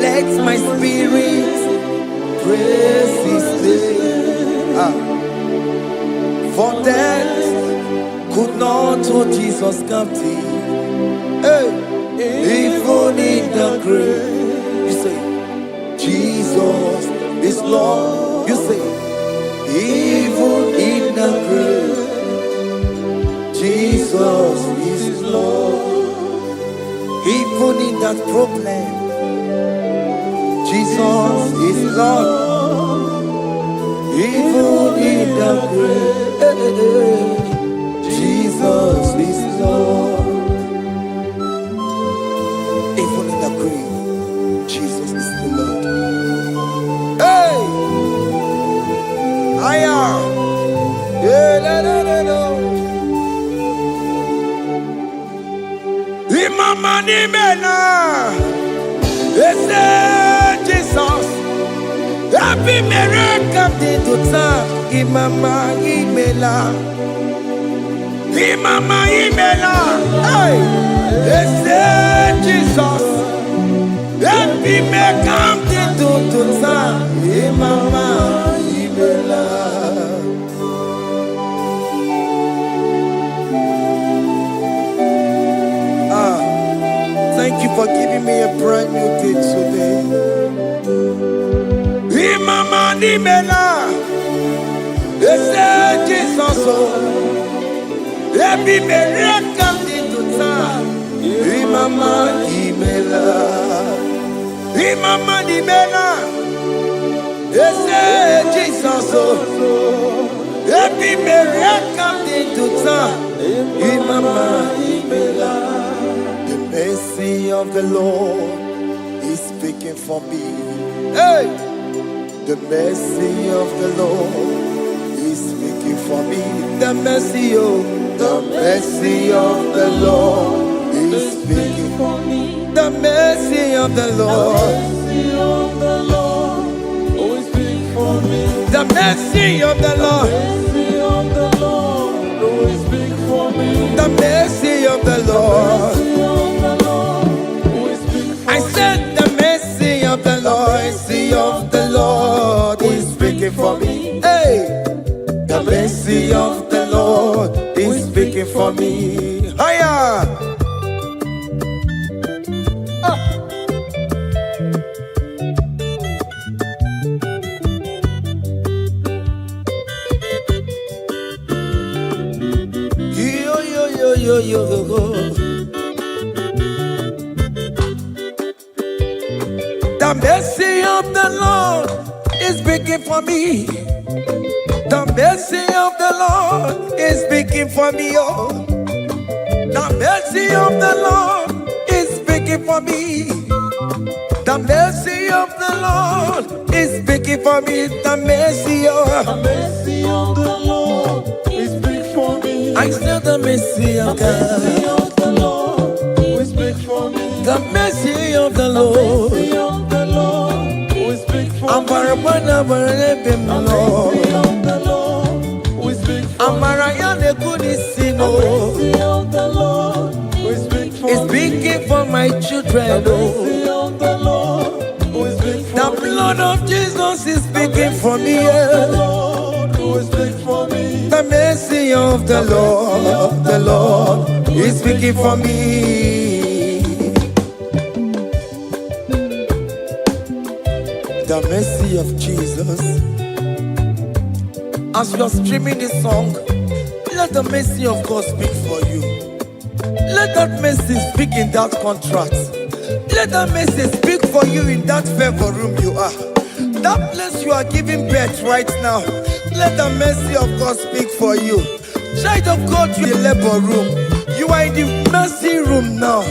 Let my spirit praise His name. For death could not hold Jesus captive. Hey, even in the grave, you say, Jesus is Lord. You say, even in the grave, Jesus is Lord. Even in that problem, Jesus is Lord. Even in the grave, Jesus is Lord. Even in the grave, Jesus is the Lord. Hey! I am. Yeah, no. Imama ni mena. Jesus. Happy miracle to time. Imama imela. Imama imela. Hey! Jesus. Happy miracle to time. Imama imela. Thank you for giving me a brand new day today. Imama nimela, Jesus, every miracle into time. Imama nimela, Jesus, every miracle into time. Imama nimela. The mercy of the Lord is speaking for me. Hey! The mercy of the Lord is speaking for me. The mercy of the Lord is speaking for me. The mercy of the Lord always speaking for me. The mercy of the Lord speaking for me. Higher. The mercy of the Lord is speaking for me. The mercy of the Lord is speaking for me. Oh, the mercy of the Lord is speaking for me. The mercy of the Lord is speaking for me. The mercy of the Lord is speaking for me. I said the mercy of God. The mercy of the Lord will speak for me. The mercy of the Lord. The mercy of the Lord will speak for me. I'm The mercy of the Lord will speak for me. The mercy of the Lord will speak for me. It's speaking for my children. The mercy of the Lord will speak for me. The blood of Jesus is speaking for me. The Lord will speak for me. The mercy of the Lord is speaking for me. The mercy of Jesus. As you are streaming this song, let the mercy of God speak for you. Let that mercy speak in that contract. Let that mercy speak for you in that favor room you are. That place you are giving birth right now. Let the mercy of God speak for you. Child of God, you in the labor room. You are in the mercy room now.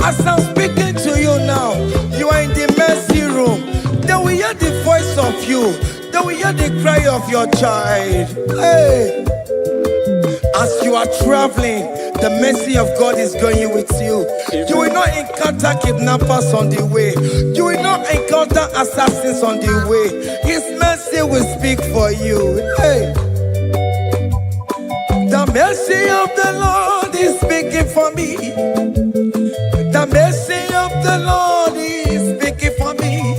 As I'm speaking to you now, you are in the mercy room. They will hear the voice of you. They will hear the cry of your child. Hey. As you are traveling, the mercy of God is going with you. You will not encounter kidnappers on the way. You will not encounter assassins on the way. His mercy will speak for you. Hey. The mercy of the Lord is speaking for me. The mercy of the Lord is speaking for me.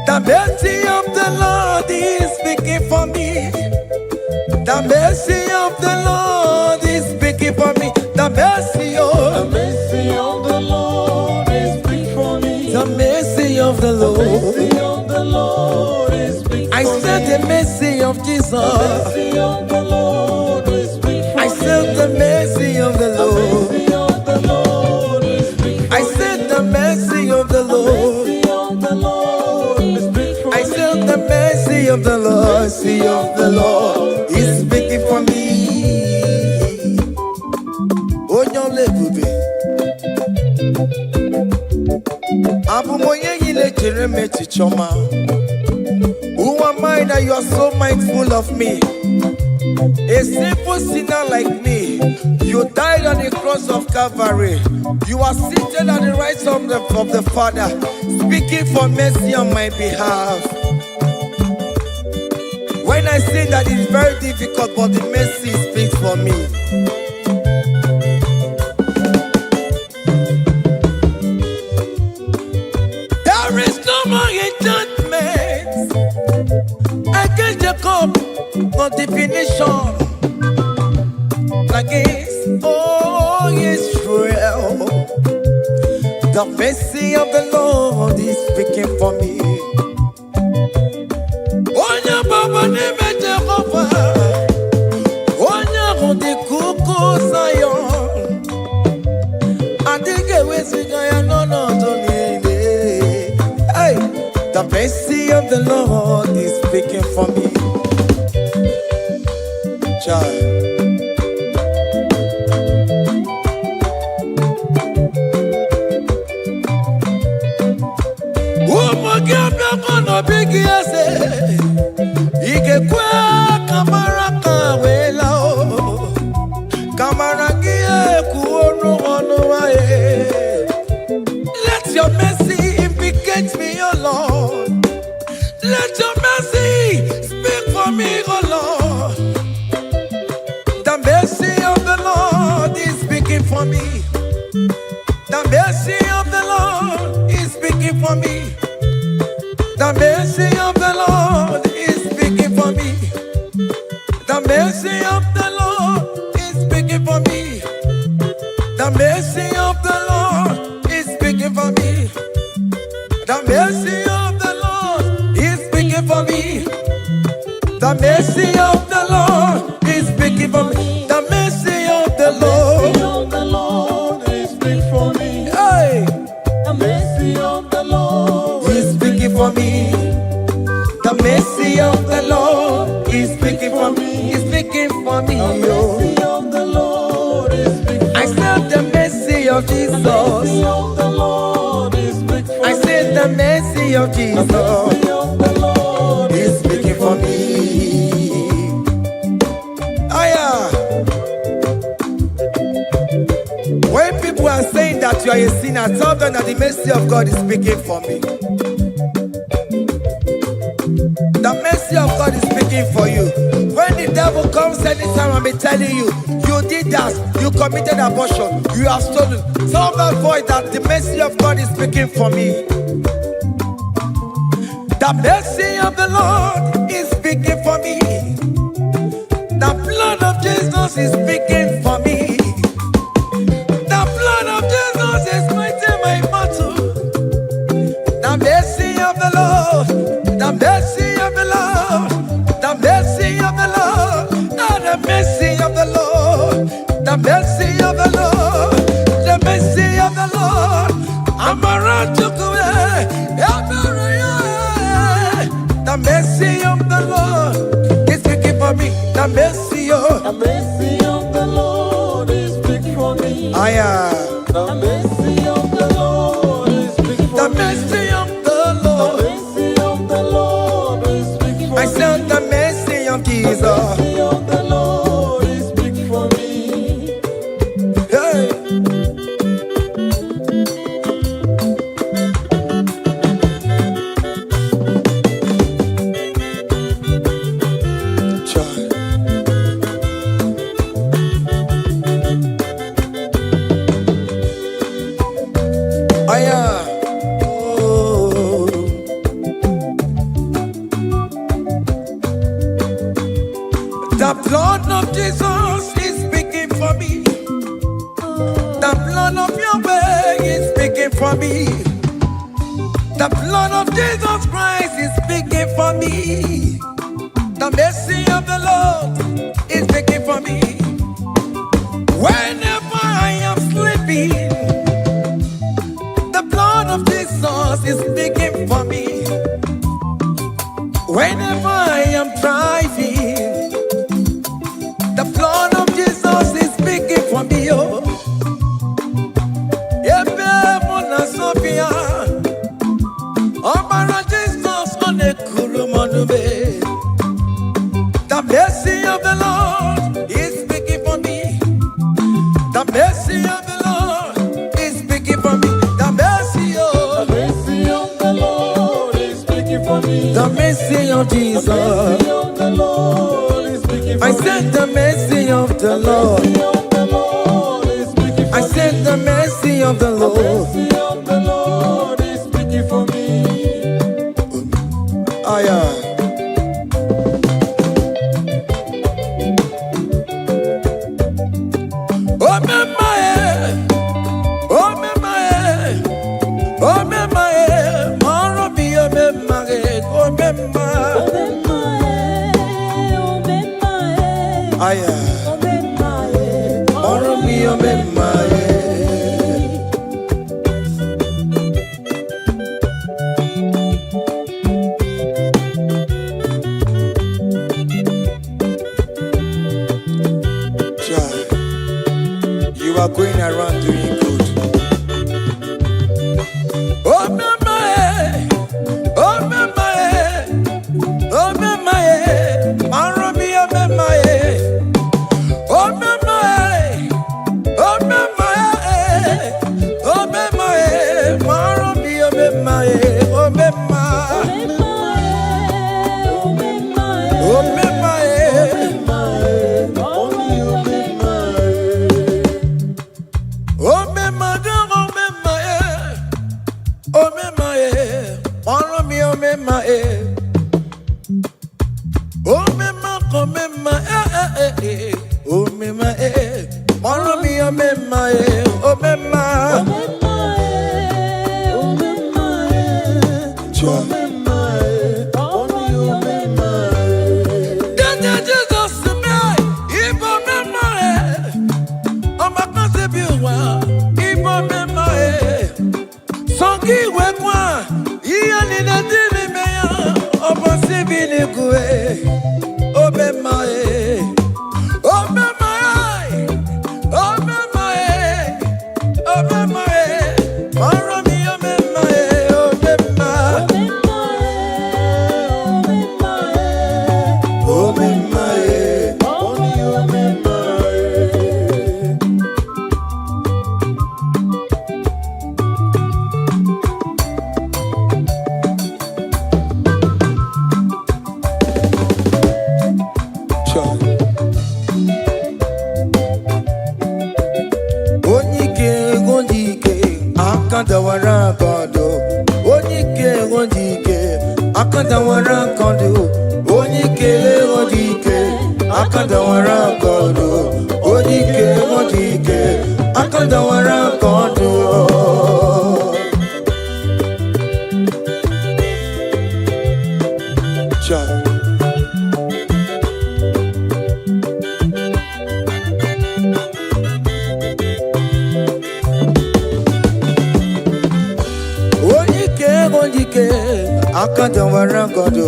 The mercy of the Lord is speaking for me. The mercy of the Lord is speaking for me. The mercy of the Lord is speaking for me. The mercy of the The Lord. mercy of the Lord is speaking I for me. said the mercy of Jesus. The mercy of the Lord is speaking for me. I said the mercy of the The Lord. mercy of the Lord is speaking for I me. said the mercy of the The Lord. mercy of the Lord is speaking for I me. said the mercy of the Lord. Mercy of the Lord is speaking for me. Onyolebube. Abumoye yile jereme chichoma. Who am I that you are so mindful of me? A simple sinner like me. You died on the cross of Calvary. You are seated at the right hand of the Father, speaking for mercy on my behalf. When I say that it's very difficult, but the mercy speaks for me. There is no more enchantment against Jacob, no definition against all Israel. The mercy of the Lord is speaking for me. Onya baba neme Jehovah, onya hondi kuku Zion. Adige wesigaya no tonile. Hey, the mercy of the Lord is speaking for me. Child. Kono bigi ase ike kwa kamara kawela o kamara gie kuonu onu wae. Let your mercy implicate me, O Lord. Let your mercy speak for me, O Lord. The mercy of the Lord is speaking for me. The mercy of the Lord is speaking for me. The mercy of the Lord is speaking for me. The mercy of the Lord is speaking The mercy of the Lord is speaking for me. The mercy of the Lord is speaking for me. The mercy of the Lord is speaking for me. The mercy of the Lord is speaking for me. Hey. The mercy of the Lord is speaking for me. The mercy of the Lord is speaking for me. Is speaking for me. The mercy of the Lord is speaking for me. I said the mercy of Jesus. The mercy of the Lord is speaking for me. I said the mercy of Jesus. The mercy of the Lord is speaking for me. When people are saying that you are a sinner, tell them that the mercy of God is speaking for me. The mercy of God is speaking for you. When the devil comes anytime and be telling you, you did that, you committed abortion, you have stolen, tell that voice that the mercy of God is speaking for me. The mercy of the Lord is speaking for me. The blood of Jesus is speaking for me. The blood of Jesus is fighting my battle. The mercy of the Lord, the mercy of the Lord, the mercy of the Lord, the mercy of the Lord, the mercy of the Lord, the mercy of the Lord. I'm around to go. The mercy of the Lord is speaking for me. The mercy of the Lord is speaking for me. I am. The mercy of the Lord is speaking for The me. mercy of the Lord. The mercy of the Lord is speaking for me. I said the mercy of Jesus. The mercy of the Lord is speaking for me. Hey. The blood of Jesus is speaking for me. The blood of Yahweh is speaking for me. The blood of Jesus Christ is speaking for me. The mercy of the Lord is speaking for me. Whenever I am sleeping, the blood of Jesus is speaking for me. Whenever I am driving, the blood of Jesus is speaking for me. Oh, Sophia, Jesus on the Kurumanube. The mercy of the Lord is speaking for me. The mercy of the Lord is speaking for me. The mercy of the Lord is speaking for me. The mercy of Jesus. The mercy of the Lord is speaking for me. I said the mercy of the Lord. I said the mercy of the Lord. The mercy of the Lord is speaking for me. You are going around doing good. Oh, my, oh, my, oh, my, Marobi, oh, my, oh, my, oh, my, oh, my, Marobi, oh, my, oh, my, oh, akadawara godo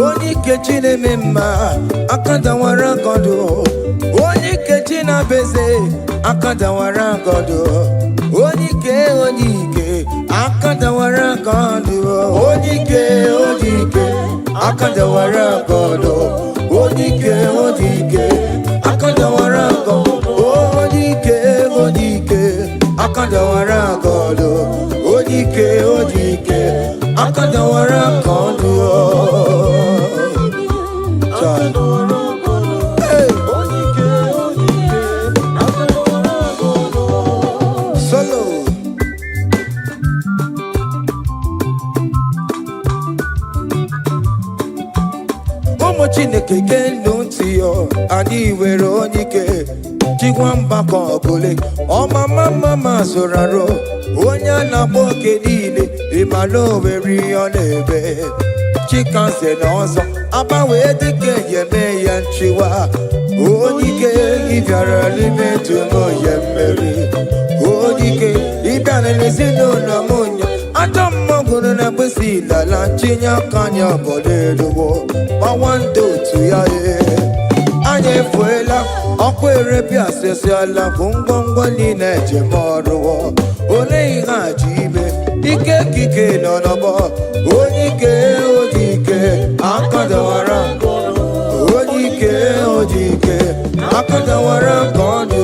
onye kechi na-eme mma akadawara godo onye kechi na-beze akadawara godo onye ike akadawara godo onye ike akadawara godo onye ike akadawara godo onye ike akadawara godo onye ike akadawara godo solo ụmụ Chineke genu ntị yo anyị were onye ike jikwa mgbakọ ọbụla ọmama zụrụ arụ onye a na-agba oke niile ịmana o nwere ihe ọ na-eme chikanze na ọzọ agbanwee dịka eme ya nchiwa onye ike ịbịara n'ime tụmụ ya mmeri onye ike ịbịara n'ezinụlọ m nya ajọ mmọgụrụ na mgbesi ilala chinye aka anya ọbọdọ eluwo gbawa ndị otu ya anyị efuela ọkụ erepịa asịsịala bụ ngwongwo niile ejem ọrụwo ole ihe a ji ibe ike kike nọ n'ọgbọ onye ike akadawara onye ike akadawara ka ọ dị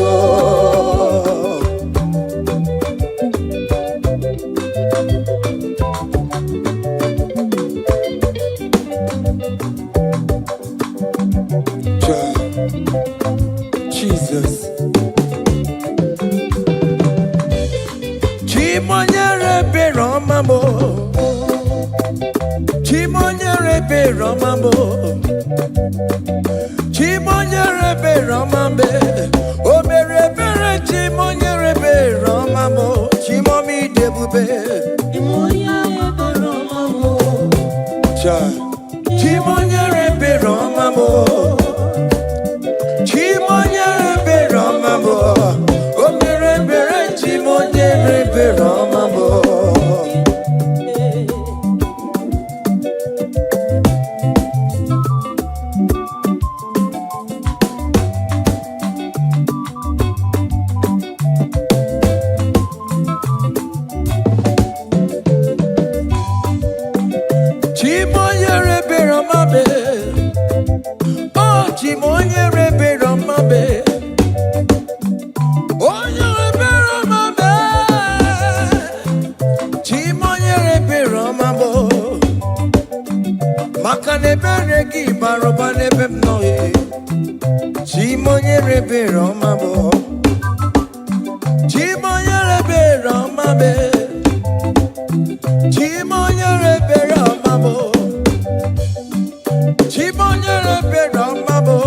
Jesus Chimonyere Beromamo Chimonyere Beromamo Chimonyere Beromambe Omere Bere Chimonyere Beromamo Chimomi Debube Chimonyere Beromamo Chimonyere Beromamo Chimonyere Beromamo Omere Bere Chimonyere Beromamo Chimonyere Beromame Oh Chimonyere Beromame Onyere Beromame Chimonyere Beromamo Makane Bereki Baroba Nebem Noe Chimonyere Beromamo Chimonyere Beromame Chimonyere Beromamo Chimonyere Beromamo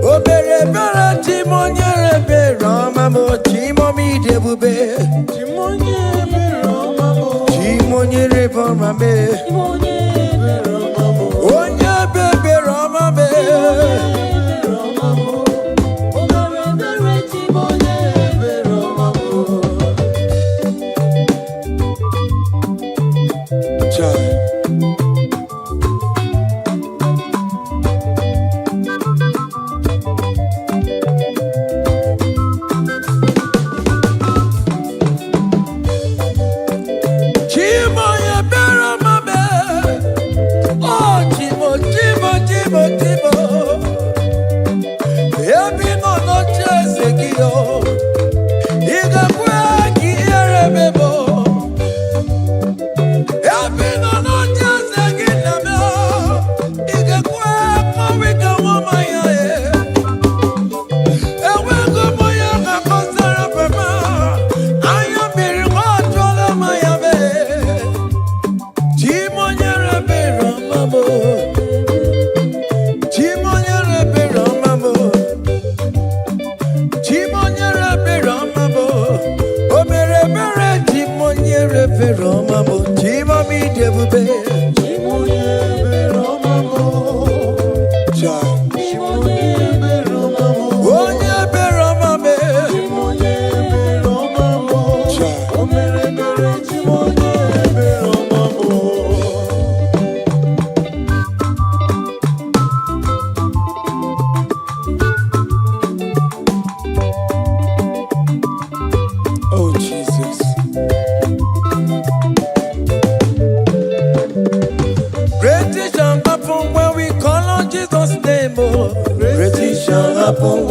Obere Bera Chimonyere Beromamo Chimomi Debube Chimonyere Beromamo Chimonyere Beromame Onye Bebe Romame Obere Bera Chimonyere Beromamo Chimoye Beromame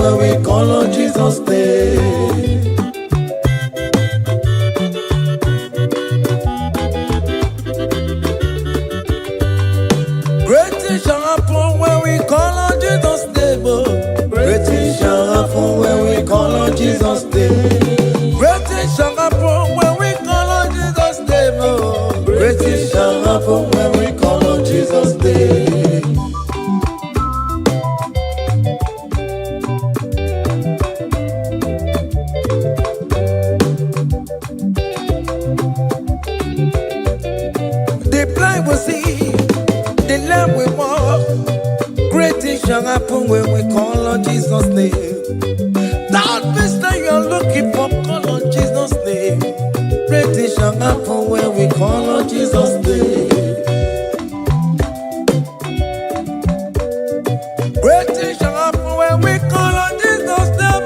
when we call on Jesus' name. Great things shall happen when we call on Jesus' name. Great things shall happen when we call on Jesus' name. Great things shall happen when we call on Jesus' name. Great things shall happen when we call on Jesus' name. The blind will see, the lame will walk. Great things shall happen when we call on Jesus' name. That means that you're looking for, call on Jesus' name. Great things shall happen when we call on Jesus' name. Great things shall happen when we call on Jesus' name.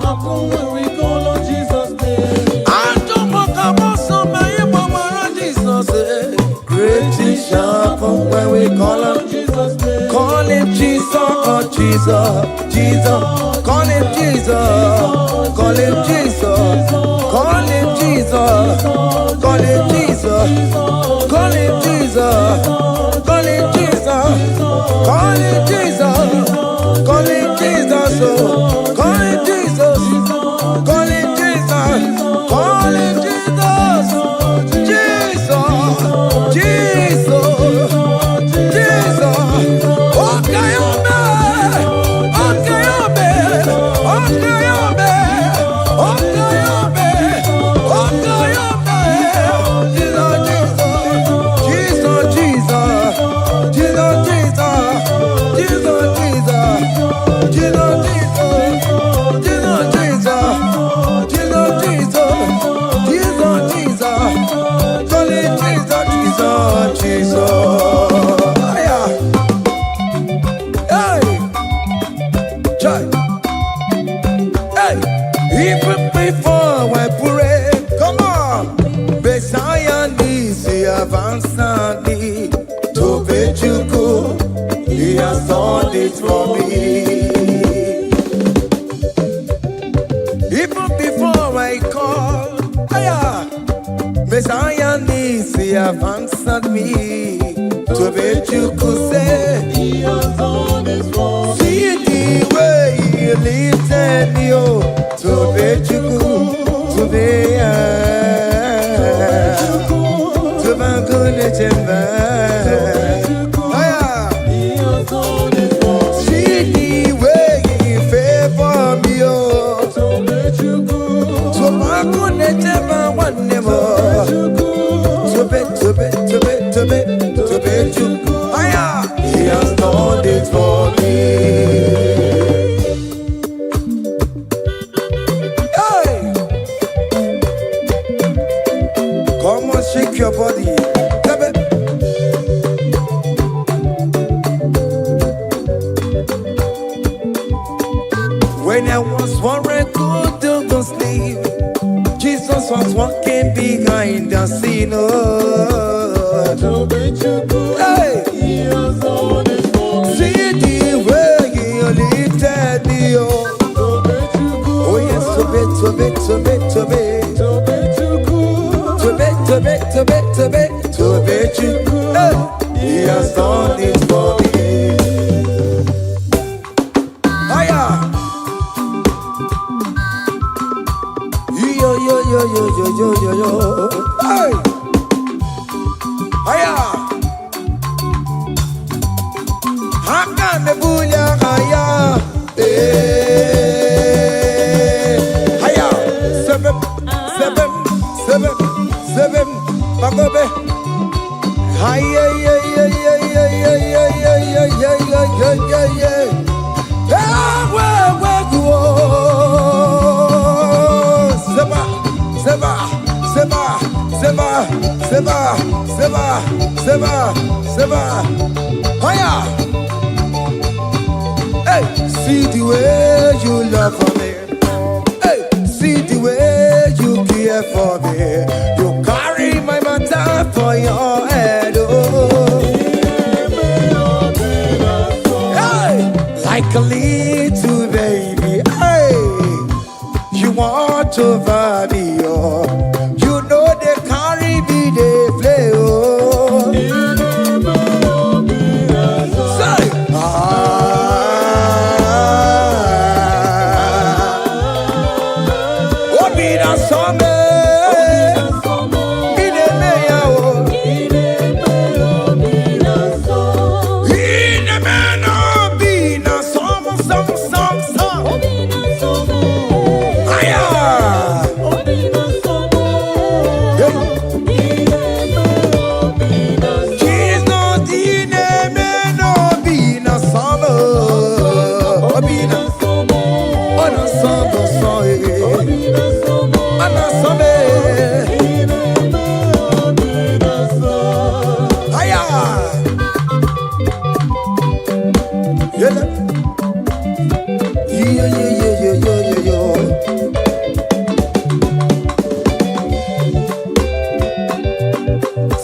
Happen when we call on Jesus' name. I don't want to go so many more on Jesus' name. Great things shall happen when we call on Jesus' name. Call him Jesus, oh Jesus, Jesus. Call him Jesus, call him Jesus, call him Jesus, call him Jesus, call him Jesus, call him Jesus, call him Jesus, call him Jesus, call him Jesus, call him Jesus, call him Jesus, Jesus, Jesus, Jesus. Okay, even before I pray, come on. Messiah needs the advance to Bejuku. He has done it for me. Even before I call, Messiah needs the advance me to Bejuku. Say he has done it for me. See the way he lifted me to Bejuku, to be to Bangune Jemba. See the way he favor me, to Bangune Jemba one more. To Bejuku. He has done it for me. Come on, shake your body. When I was worried, good to go sleep, Jesus was walking behind the scene. Hey. See the way he lifted me. Oh yes, to be. He has done it for me. Hiya. Yo. Hey. Hiya. Hakan the bunya hiya. Hiya. Seven. Bagobe. Hiya. Seba. Hiya. Hey, see the way you love for me. Hey, see the way you care for me. You carry my matter for your head. Oh. Hey, like a leaf little baby, hey, you want over me, oh. You know they carry me, they play, oh. Say, oh, be that summer.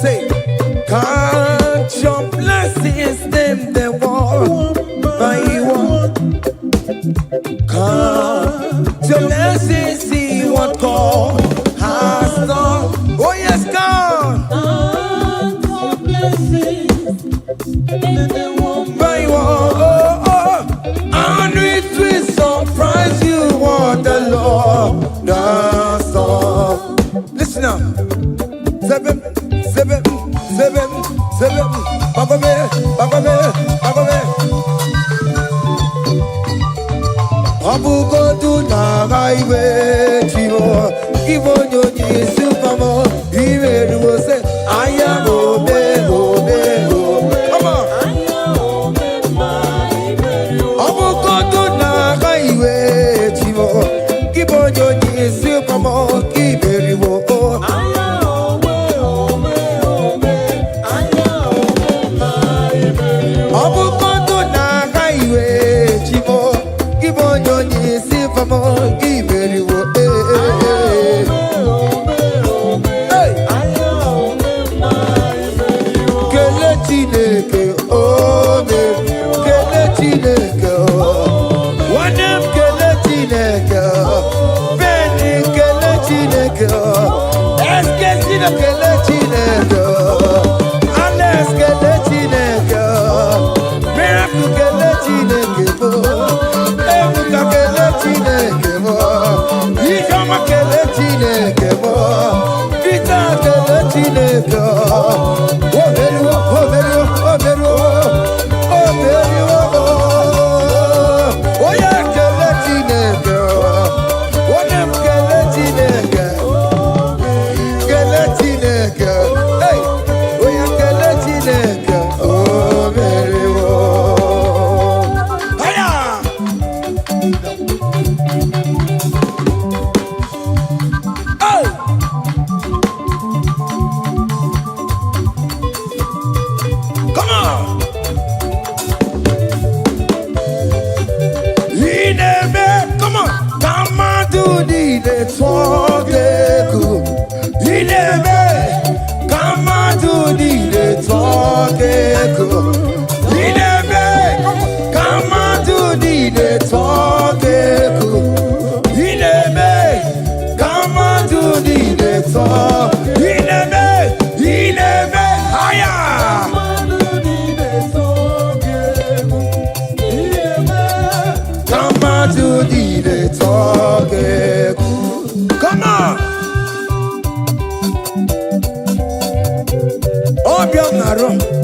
Say, count your blessings, them they want by one. Count your blessings, see what God has done. Oh yes, God. Count your blessings, them they want by one. Oh, oh. And it will surprise you what the Lord does done. Listen up. Seven. Bagome. Abugo do na highway chivo. Ivo nyoni supamo. Iwe do say aya obe. Come on. Abugo do na highway chivo. Ivo nyoni supamo. Iwe do Come on. Oh,